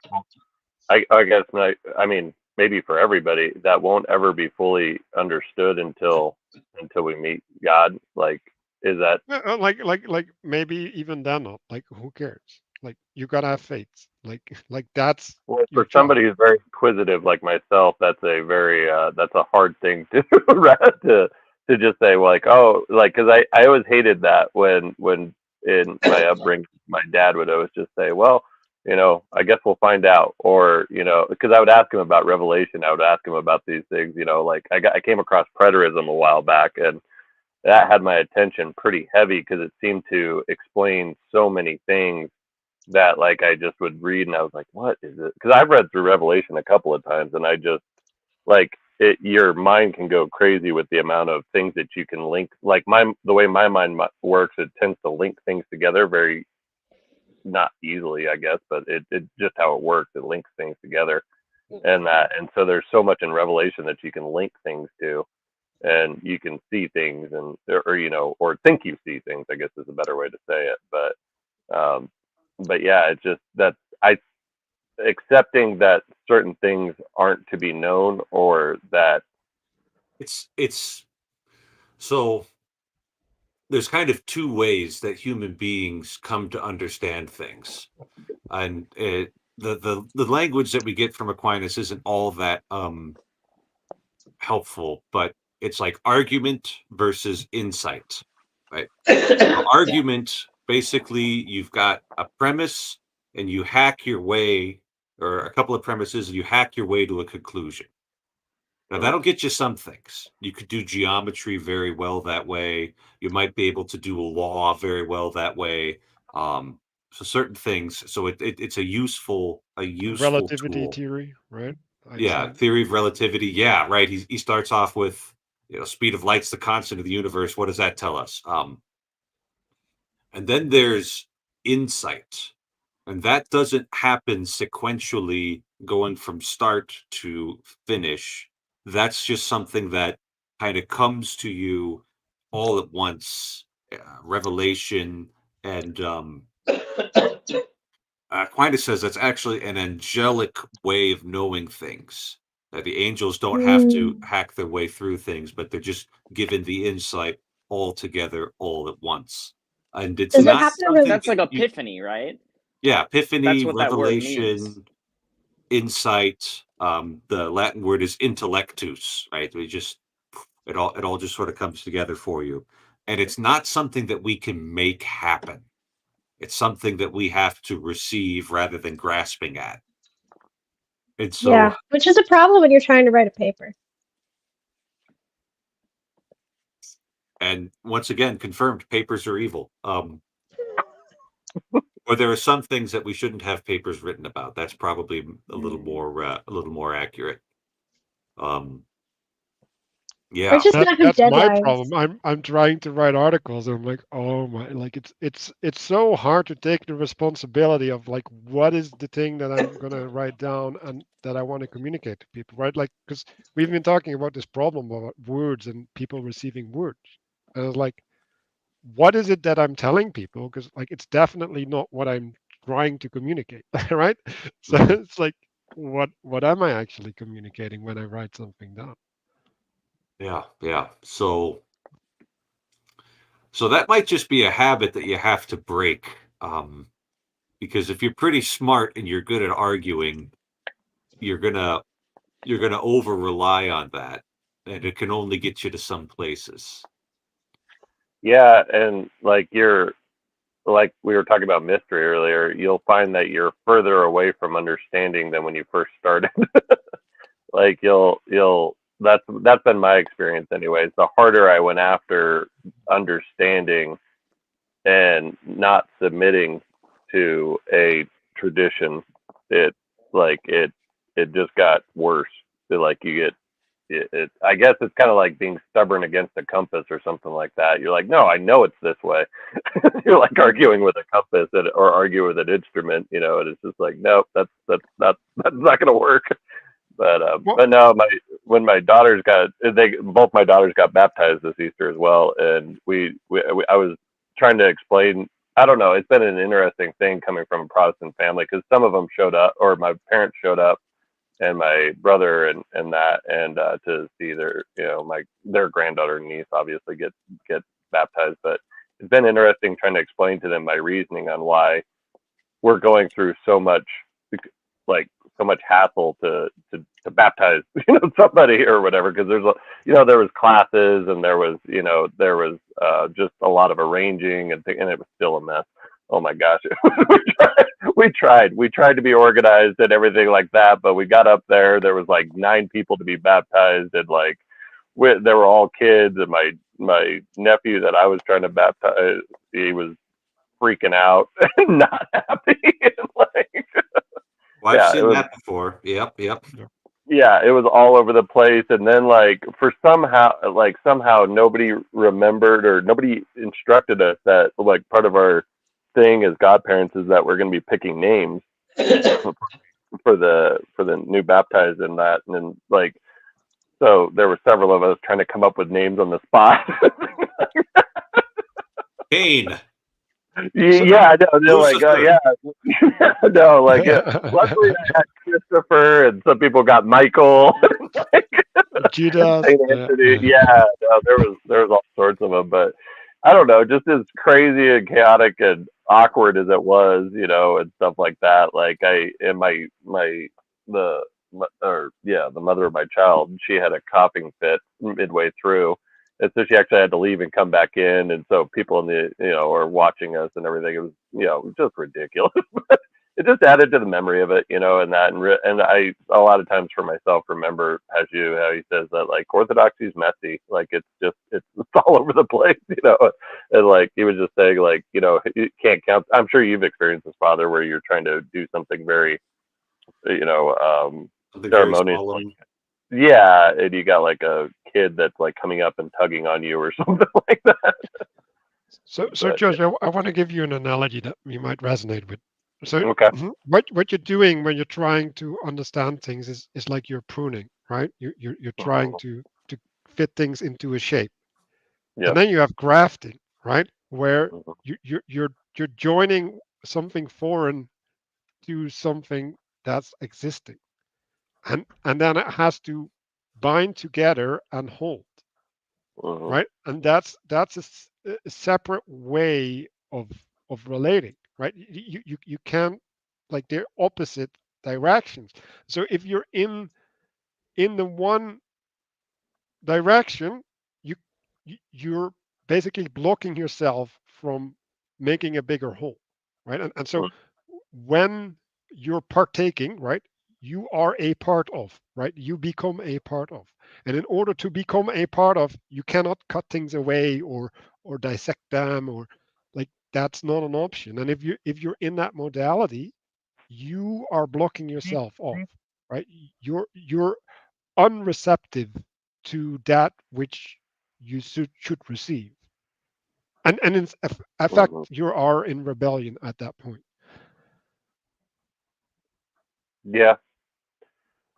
I guess not, I mean maybe for everybody that won't ever be fully understood until we meet God. Like, is that Like maybe even then not. Like who cares? Like you gotta have faith. Like that's well your for job. somebody who's very inquisitive like myself? That's a very that's a hard thing to just say like oh like because I always hated that when in my upbringing my dad would always just say well I guess we'll find out or because I would ask him about Revelation. I would ask him about these things like I came across preterism a while back and that had my attention pretty heavy because it seemed to explain so many things that like I just would read and I was like, what is it? Because I've read through Revelation a couple of times and I just like your mind can go crazy with the amount of things that you can link. Like the way my mind works, it tends to link things together very not easily, I guess, but it just how it works. It links things together and so there's so much in Revelation that you can link things to and you can see things and or think you see things, I guess is a better way to say it. But yeah, it's just that I accepting that certain things aren't to be known or that It's so there's kind of two ways that human beings come to understand things, and the language that we get from Aquinas isn't all that helpful, but it's like argument versus insight, right? So argument, basically, you've got a premise and you hack your way, or a couple of premises, and you hack your way to a conclusion. Now, that'll get you some things. You could do geometry very well that way. You might be able to do law very well that way. So certain things. So it's a useful Relativity tool. theory, right? I'd Yeah, say. theory of relativity. Yeah, right. He starts off with, speed of light's the constant of the universe. What does that tell us? And then there's insight. And that doesn't happen sequentially going from start to finish. That's just something that kind of comes to you all at once, revelation. And Aquinas says that's actually an angelic way of knowing things. That the angels don't have to hack their way through things, but they're just given the insight all together, all at once. And it's Does it not happen to something That's that like you, epiphany, right? yeah, epiphany, That's what that word means. revelation, insight. The Latin word is intellectus, right? It all just sort of comes together for you. And it's not something that we can make happen. It's something that we have to receive rather than grasping at. And so, Yeah, which is a problem when you're trying to write a paper. and once again, confirmed, papers are evil. Or there are some things that we shouldn't have papers written about. That's probably a little more accurate. Or Yeah. just not have That's my deadlines. problem. I'm trying to write articles and I'm like, oh my, like it's so hard to take the responsibility of like what is the thing that I'm gonna write down and that I want to communicate to people, right? Like because we've been talking about this problem about words and people receiving words. And I was like, what is it that I'm telling people? Because like it's definitely not what I'm trying to communicate, right? So Mhm. it's like what am I actually communicating when I write something down? Yeah. So that might just be a habit that you have to break. Because if you're pretty smart and you're good at arguing, you're gonna over rely on that, and it can only get you to some places. Yeah, and like we were talking about mystery earlier, you'll find that you're further away from understanding than when you first started. Like you'll that's been my experience anyways. The harder I went after understanding and not submitting to a tradition, it it just got worse. Like you get I guess it's kind of like being stubborn against a compass or something like that. You're like, no, I know it's this way. You're like arguing with a compass or arguing with an instrument, and it's just like, nope, that's not gonna work. Well, But no, when my daughters both my daughters got baptized this Easter as well, and I was trying to explain. I don't know. It's been an interesting thing coming from a Protestant family because some of them showed up, or my parents showed up, and my brother and that, and to see their granddaughter and niece obviously get baptized. But it's been interesting trying to explain to them my reasoning on why we're going through so much like so much hassle to baptize somebody or whatever, because there was classes and there was just a lot of arranging and it was still a mess. Oh my gosh. We tried to be organized and everything like that, but we got up there was like 9 people to be baptized, and like they were all kids, and my nephew that I was trying to baptize, he was freaking out and not happy. And like, Well, I've yeah, it seen was that before. Yep. yeah, it was all over the place. And then like somehow nobody remembered or nobody instructed us that like part of our thing as godparents is that we're going to be picking names for the new baptized and that, and then like so there were several of us trying to come up with names on the spot. Cain. so, Yeah, no, they're like, Lucifer. yeah, no, like, luckily I had Christopher, and some people got Michael, like, Judas. Saint Anthony. Yeah, no, there was all sorts of them, but I don't know, just as crazy and chaotic and awkward as it was, and stuff like that. Like the mother of my child, she had a coughing fit midway through, and so she actually had to leave and come back in, and so people in the are watching us and everything. It was just ridiculous. it just added to the memory of it, and that, and I a lot of times for myself remember Pageau, how he says that like Orthodoxy is messy, like it's all over the place, and like he was just saying like you can't count. I'm sure you've experienced this, Father, where you're trying to do something very Something very ceremonious. solemn. Yeah, and you got like a kid that's like coming up and tugging on you or something like that. So But, George, I want to give you an analogy that you might resonate with. So okay. what you're doing when you're trying to understand things is like you're pruning, right? You're trying to fit things into a shape. Yeah. And then you have grafting, right? Where Mhm. you're joining something foreign to something that's existing. And then it has to bind together and hold, Mhm. right? And that's a separate way of relating, right? You can't, like, they're opposite directions. So if you're in the one direction, you you're basically blocking yourself from making a bigger whole, right? And so when you're partaking, right, you are a part of, right? You become a part of. And in order to become a part of, you cannot cut things away or dissect them, or like, that's not an option. And if you're in that modality, you are blocking yourself off, right? You're unreceptive to that which you should receive. And in effect, Mhm. you are in rebellion at that point. Yeah.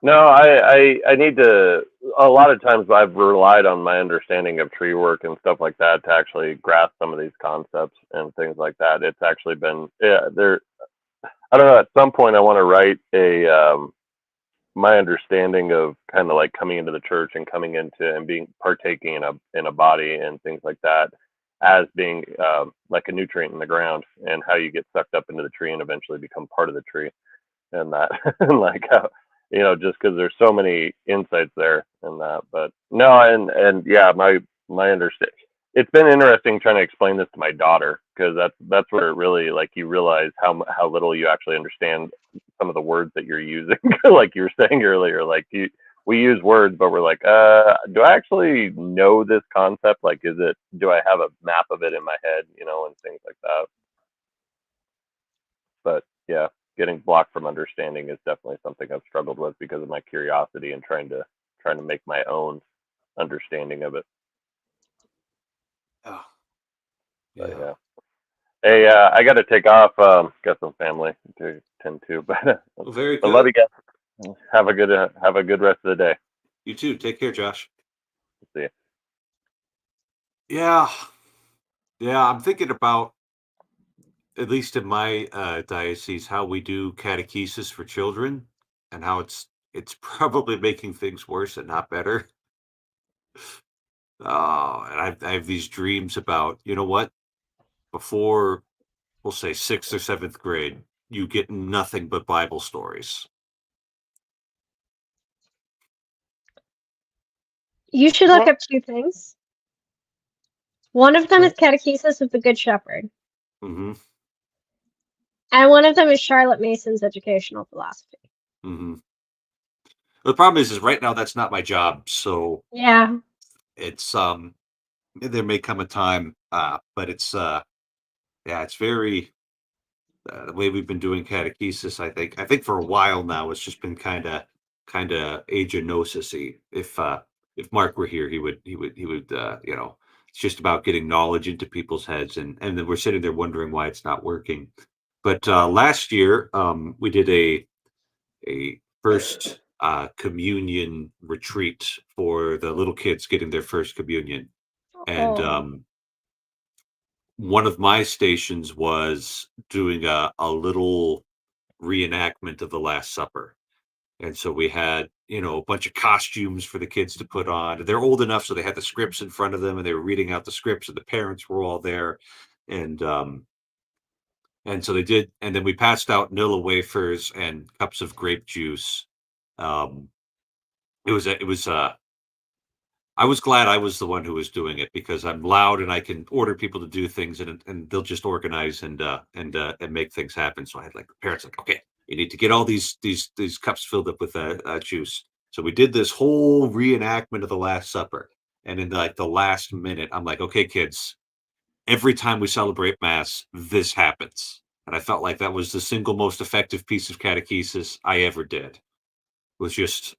No, I need to. A lot of times I've relied on my understanding of tree work and stuff like that to actually grasp some of these concepts and things like that. It's actually been, there. I don't know. At some point, I want to write my understanding of kind of like coming into the church and coming into and being partaking in a body and things like that as being like a nutrient in the ground, and how you get sucked up into the tree and eventually become part of the tree, and that and like how, just because there's so many insights there and that. But no, and yeah, my understand, it's been interesting trying to explain this to my daughter, because that's where it really, like, you realize how little you actually understand some of the words that you're using. Like you were saying earlier, like we use words, but we're like, do I actually know this concept? Like, do I have a map of it in my head, and things like that. But yeah, getting blocked from understanding is definitely something I've struggled with because of my curiosity and trying to make my own understanding of it. Oh, But yeah. yeah. Hey, I got to take off. Got some family to tend to, but Well, very I love good. you guys. Have a good rest of the day. You too. Take care, Josh. See you. Yeah. Yeah. I'm thinking about, at least in my diocese, how we do catechesis for children, and how it's probably making things worse and not better. Oh, and I have these dreams about, you know what? Before, we'll say, sixth or seventh grade, you get nothing but Bible stories. You should look Well, up two things. One of them is Catechesis of the Good Shepherd, Hmm. and one of them is Charlotte Mason's Educational Philosophy. Hmm. The problem is right now that's not my job, so Yeah. it's there may come a time, but it's yeah, it's very the way we've been doing catechesis. I think for a while now it's just been kind of agenosis-y. If Mark were here, he would it's just about getting knowledge into people's heads, and then we're sitting there wondering why it's not working. But last year, we did a first communion retreat for the little kids getting their first communion, and Oh. one of my stations was doing a little reenactment of the Last Supper. And so we had, a bunch of costumes for the kids to put on. They're old enough, so they had the scripts in front of them, and they were reading out the scripts, and the parents were all there. And so they did, and then we passed out Nilla wafers and cups of grape juice. Um, it was I was glad I was the one who was doing it because I'm loud and I can order people to do things and they'll just organize and make things happen. So I had like the parents like, okay, you need to get all these cups filled up with juice. So we did this whole reenactment of the Last Supper, and in like the last minute, I'm like, okay, kids, every time we celebrate Mass, this happens. And I felt like that was the single most effective piece of catechesis I ever did. Was just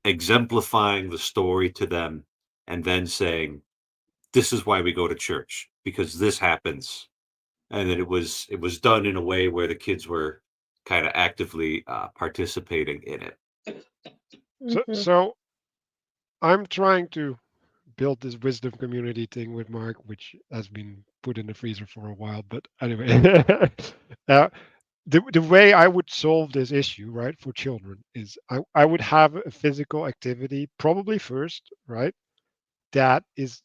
exemplifying the story to them and then saying, this is why we go to church, because this happens. And then it was done in a way where the kids were kind of actively participating in it. So, Mhm. so I'm trying to build this wisdom community thing with Mark, which has been put in the freezer for a while. But anyway, the way I would solve this issue, right, for children is I would have a physical activity probably first, right, that is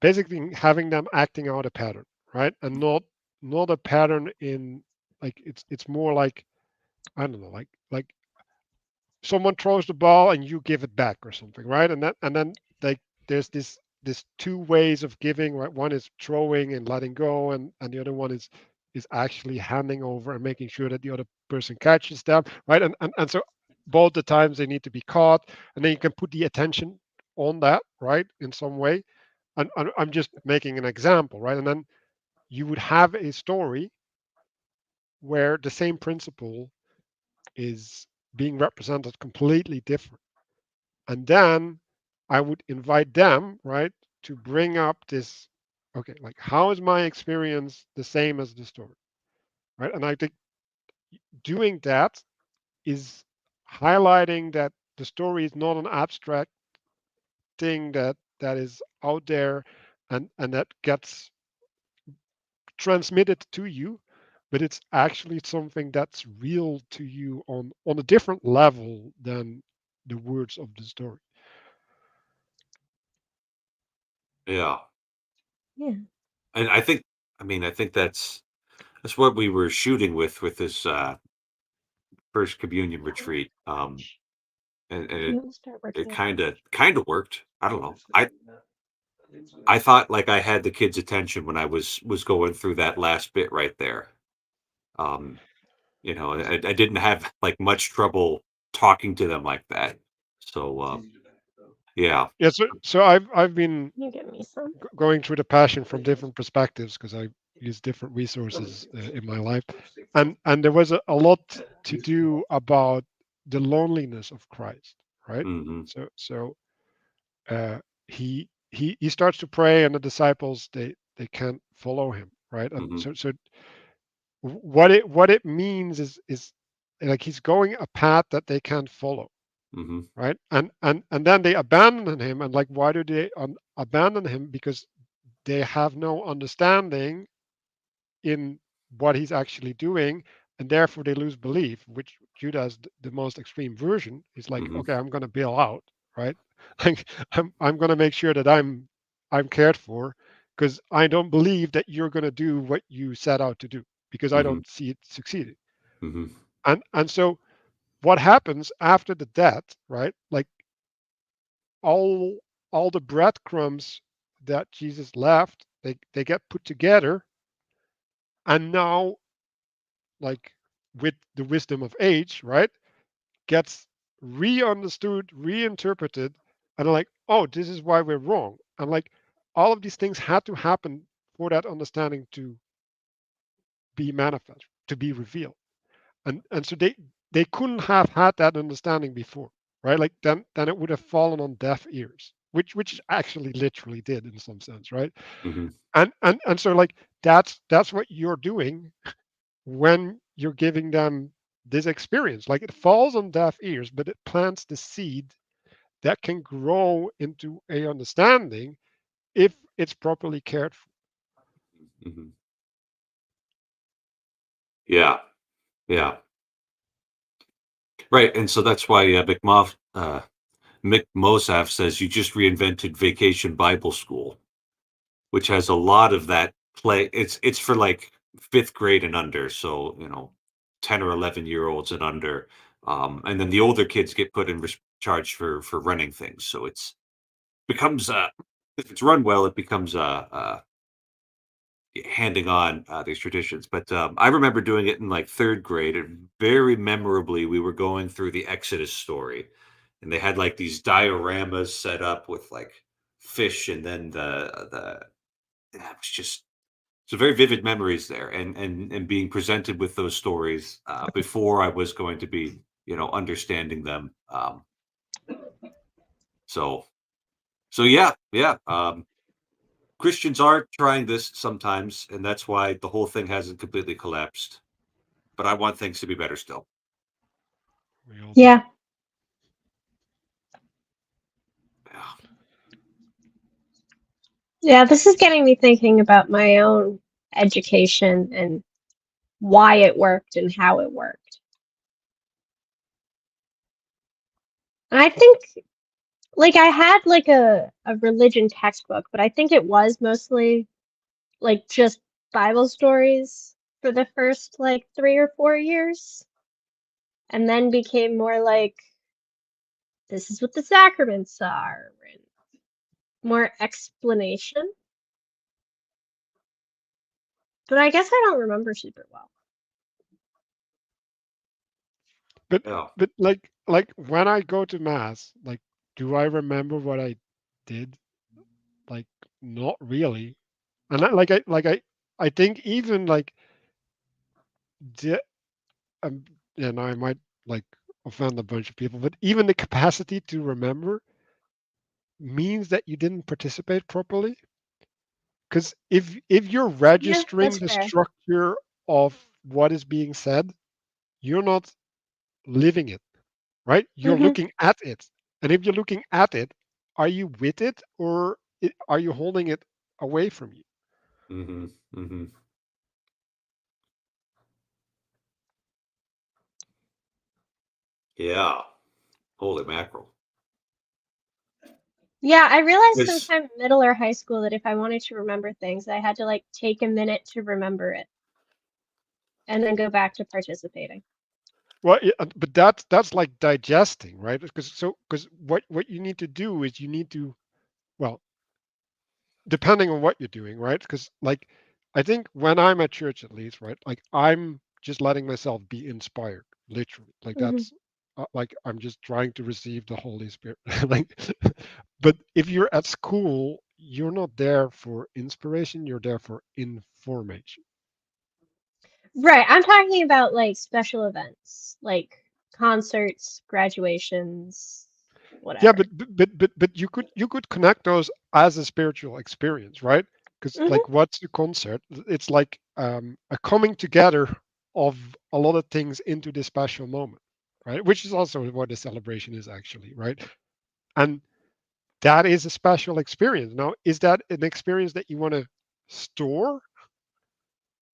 basically having them acting out a pattern, right, and not a pattern in like it's more like I don't know, like someone throws the ball and you give it back or something, right? And then like there's this two ways of giving, right? One is throwing and letting go, and the other one is actually handing over and making sure that the other person catches them, right? And so both the times they need to be caught, and then you can put the attention on that, right, in some way. And I'm just making an example, right? And then you would have a story where the same principle is being represented completely different. And then I would invite them, right, to bring up this, okay, like how is my experience the same as the story, right? And I think doing that is highlighting that the story is not an abstract thing that is out there and that gets transmitted to you, but it's actually something that's real to you on a different level than the words of the story. Yeah. Yeah. And I think that's what we were shooting with this first communion retreat. And You it want to start it working on kind of worked. I don't know. I thought like I had the kids' attention when I was going through that last bit right there. Um, I didn't have like much trouble talking to them like that. So yeah. Yeah, so I've been Can you give me some? going through the passion from different perspectives because I use different resources in my life, and there was a lot to do about the loneliness of Christ, right? Hmm. So uh, he starts to pray, and the disciples they can't follow him, right? And Hmm. so what it means is like he's going a path that they can't follow, Hmm. right? And then they abandon him, and like why do they abandon him? Because they have no understanding in what he's actually doing, and therefore they lose belief, which Judas, the most extreme version, is like, Hmm. okay, I'm going to bail out, right? Like I'm going to make sure that I'm cared for because I don't believe that you're going to do what you set out to do because I Hmm. don't see it succeeding. Hmm. And so what happens after the death, right? Like all all the breadcrumbs that Jesus left, they get put together, and now like with the wisdom of age, right, gets re-understood, reinterpreted, and like, oh, this is why we're wrong. And like all of these things had to happen for that understanding to be manifest, to be revealed. And so they couldn't have had that understanding before, right? Like then it would have fallen on deaf ears, which actually literally did in some sense, right? Hmm. And so like that's what you're doing when you're giving them this experience. Like it falls on deaf ears, but it plants the seed that can grow into a understanding if it's properly cared for. Hmm. Yeah. Yeah. Right. And so that's why Mick Mosaf says you just reinvented Vacation Bible School, which has a lot of that play. It's for like fifth grade and under, so 10 or 11-year-olds and under, and then the older kids get put in charge for running things. So becomes if it's run well, it becomes handing on these traditions. But I remember doing it in like third grade, and very memorably, we were going through the Exodus story, and they had like these dioramas set up with like fish, and then the yeah, it was just so very vivid memories there, and being presented with those stories before I was going to be, understanding them. So yeah, yeah. Christians are trying this sometimes, and that's why the whole thing hasn't completely collapsed. But I want things to be better still. We all do. Yeah. Yeah. Yeah, this is getting me thinking about my own education and why it worked and how it worked. And I think, like, I had like a religion textbook, but I think it was mostly like just Bible stories for the first like 3 or 4 years, and then became more like, this is what the sacraments are, and more explanation. But I guess I don't remember super well. But Yeah. but like when I go to mass, like, do I remember what I did? Like, not really. And I think even like the um, and I might like offend a bunch of people, but even the capacity to remember means that you didn't participate properly. Because if you're Yeah, registering that's the fair. structure of what is being said, you're not living it, right? You're Hmm. looking at it. And if you're looking at it, are you with it, or are you holding it away from you? Mm-hmm. Mm-hmm. Yeah. Holy mackerel. Yeah, I realized It's sometime in middle or high school that if I wanted to remember things, I had to like take a minute to remember it and then go back to participating. Well, but that's like digesting, right? Because what you need to do is you need to, well, depending on what you're doing, right? Because like I think when I'm at church, at least, right, like I'm just letting myself be inspired, literally. Like Hmm. that's like I'm just trying to receive the Holy Spirit. Like, but if you're at school, you're not there for inspiration. You're there for information. Right, I'm talking about like special events, like concerts, graduations, Yeah, whatever. but you could connect those as a spiritual experience, right? Because Hmm. like, what's the concert? It's like a coming together of a lot of things into this special moment, right? Which is also what the celebration is actually, right? And that is a special experience. Now, is that an experience that you want to store?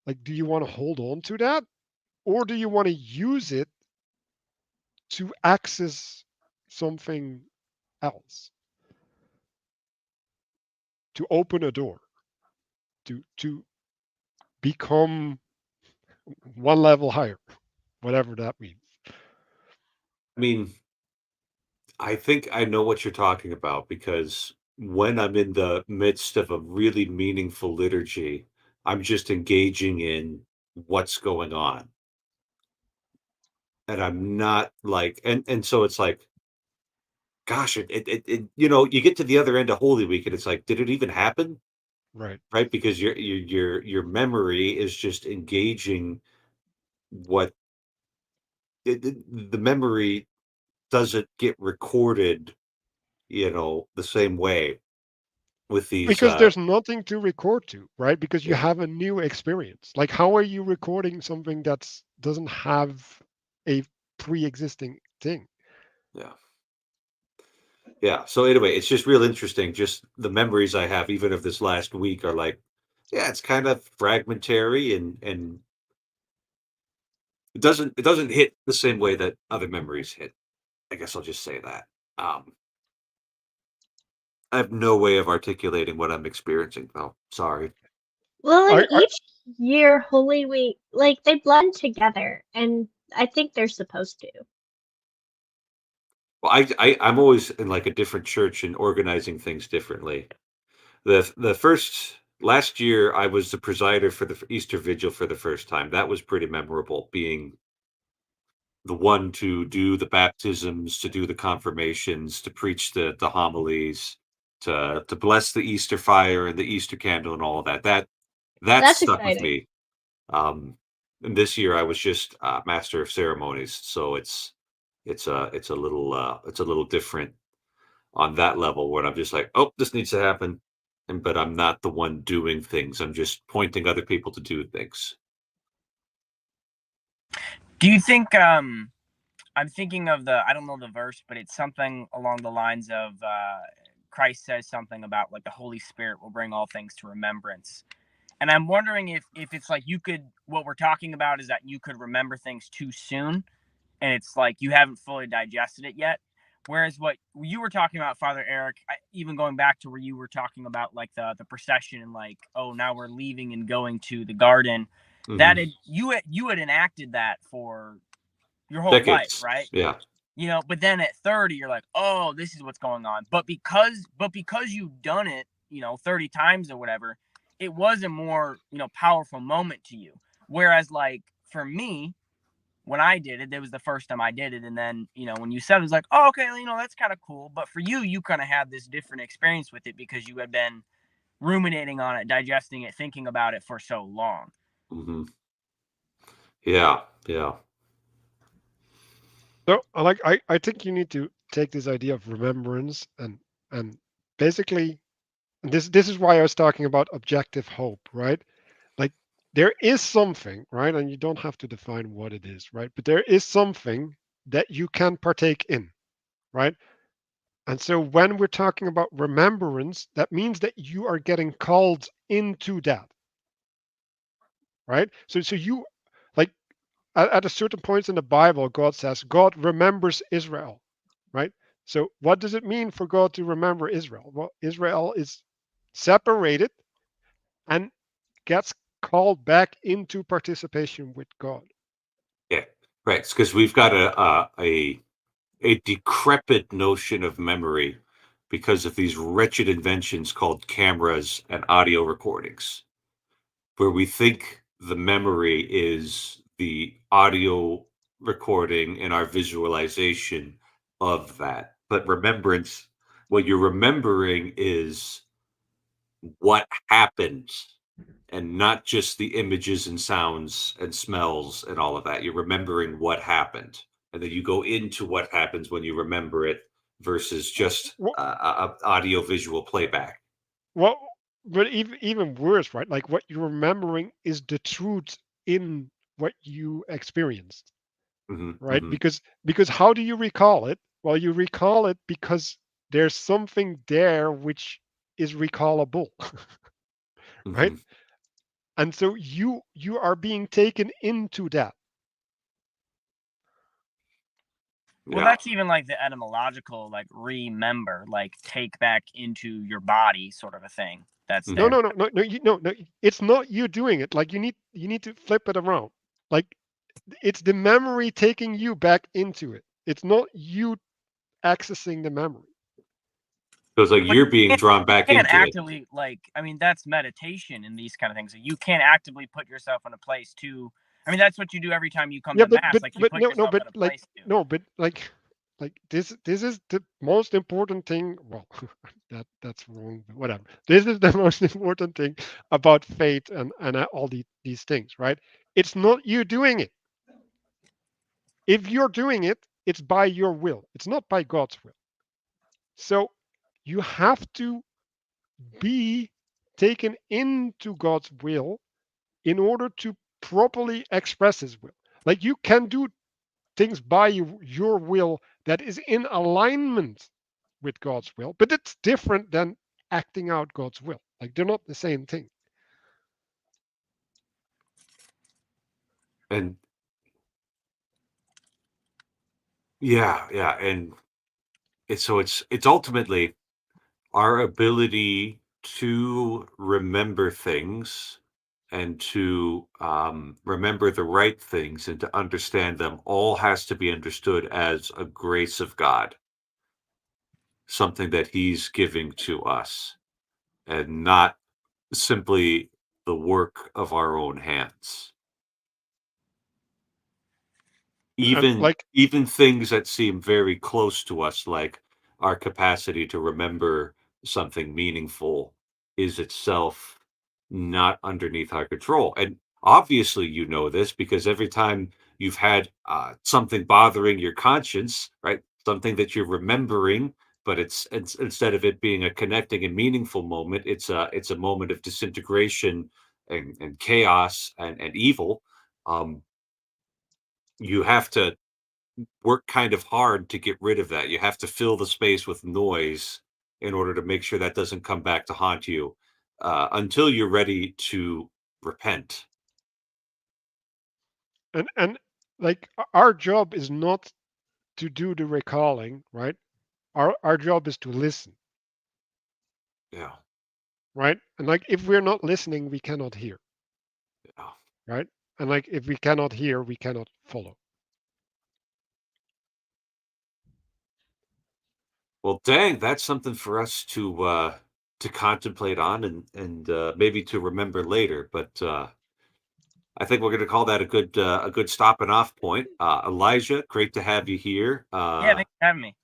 Like, do you want to hold on to that, or do you want to use it to access something else, to open a door, to become one level higher, whatever that means. I mean, I think I know what you're talking about because when I'm in the midst of a really meaningful liturgy, I'm just engaging in what's going on. And I'm not like and so it's like, gosh, you get to the other end of Holy Week and it's like, did it even happen? Right. Right? Because your memory is just engaging what the memory doesn't get recorded, the same way with these Because there's nothing to record to, right? Because you yeah, have a new experience. Like, how are you recording something that's doesn't have a pre-existing thing? yeah. Yeah. So anyway, it's just real interesting. Just the memories I have, even of this last week, are like, yeah, it's kind of fragmentary and it doesn't hit the same way that other memories hit. I guess I'll just say that. I have no way of articulating what I'm experiencing though. Sorry. Well, in I each year, Holy Week, like they blend together, and I think they're supposed to. Well, I'm always in like a different church and organizing things differently. The first last year I was the presider for the Easter Vigil for the first time. That was pretty memorable, being the one to do the baptisms, to do the confirmations, to preach the homilies, to bless the Easter fire and the Easter candle and all of that. That That's stuck with exciting. me. And this year I was just master of ceremonies, so it's a little different on that level where I'm just like, oh, this needs to happen, but I'm not the one doing things. I'm just pointing other people to do things. Do you think I'm thinking of I don't know the verse, but it's something along the lines of Christ says something about like the Holy Spirit will bring all things to remembrance. And I'm wondering if it's like what we're talking about is that you could remember things too soon, and it's like you haven't fully digested it yet. Whereas what you were talking about, Father Eric, even going back to where you were talking about like the procession and like, oh, now we're leaving and going to the garden, that Mhm. you had enacted that for your whole life, Decades. right? Yeah. But then at 30 you're like, oh, this is what's going on. But because you've done it 30 times or whatever, it was a more powerful moment to you. Whereas like for me, when I did it, it was the first time I did it, and then when you said it, was like, oh, okay, that's kind of cool. But for you kind of had this different experience with it because you had been ruminating on it, digesting it, thinking about it for so long. Hmm. Yeah. Yeah. So I think you need to take this idea of remembrance and basically this is why I was talking about objective hope, right? Like there is something, right? And you don't have to define what it is, right? But there is something that you can partake in, right? And so when we're talking about remembrance, that means that you are getting called into that, right? So you like at a certain point in the Bible, God says God remembers Israel, right? So what does it mean for God to remember Israel? Well, Israel is separated and gets called back into participation with God. Yeah. Right. It's because we've got a decrepit notion of memory because of these wretched inventions called cameras and audio recordings, where we think the memory is the audio recording and our visualization of that. But remembrance, what you're remembering is what happened and not just the images and sounds and smells and all of that. You're remembering what happened. And then you go into what happens when you remember it versus just Well, audio visual playback. well, but even worse, right? Like what you're remembering is the truth in what you experienced, Hmm. right? Hmm. Because how do you recall it? Well, you recall it because there's something there which is recallable, right? Hmm. And so you are being taken into that. Well, Yeah. that's even like the etymological, like remember, like take back into your body sort of a thing that's Hmm. No, there. no, no, no, no, no. It's not you doing it. Like you need to flip it around. Like it's the memory taking you back into it. It's not you accessing the memory. So it's like But you're being drawn you back can't into it. actively, like, I mean, that's meditation and these kind of things. You can't actively put yourself in a place to, I mean, that's what you do every time you come Yeah, to but mass. but Like you but put no, yourself but in a like place to. no, but like this is the most important thing. Well, that's wrong. But whatever. This is the most important thing about faith and all these things, right? It's not you doing it. If you're doing it, it's by your will. It's not by God's will. So you have to be taken into God's will in order to properly express his will. Like you can do things by your will that is in alignment with God's will, but it's different than acting out God's will. Like they're not the same thing. And yeah, yeah. And it's ultimately our ability to remember things and to remember the right things and to understand them all has to be understood as a grace of God. something that he's giving to us and not simply the work of our own hands. And Even things that seem very close to us, like our capacity to remember something meaningful, is itself not underneath our control. And obviously, you know this because every time you've had something bothering your conscience, right? Something that you're remembering, but it's instead of it being a connecting and meaningful moment, it's a moment of disintegration and chaos and evil. Um, you have to work kind of hard to get rid of that. You have to fill the space with noise in order to make sure that doesn't come back to haunt you until you're ready to repent. and like our job is not to do the recalling, right? Our job is to listen, Yeah. right? And like if we're not listening, we cannot hear, Yeah. right? And like if we cannot hear, we cannot follow. Well, dang, that's something for us to contemplate on and maybe to remember later. But I think we're going to call that a good stopping off point. Elijah, great to have you here. Yeah, thanks for having me.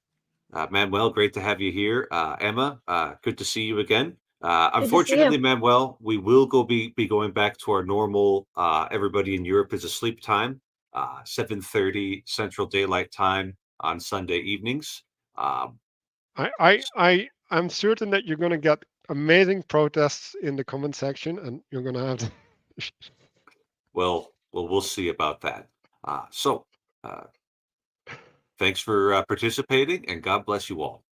Manuel, great to have you here. Emma, good to see you again. Good to see you. Unfortunately, Manuel, we will be going back to our normal. Everybody in Europe is asleep time, 7:30 Central Daylight Time on Sunday evenings. Um, I'm certain that you're gonna get amazing protests in the comment section, and you're gonna have to. well, we'll see about that. So, uh, thanks for participating, and God bless you all.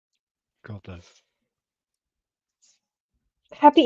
God bless. Happy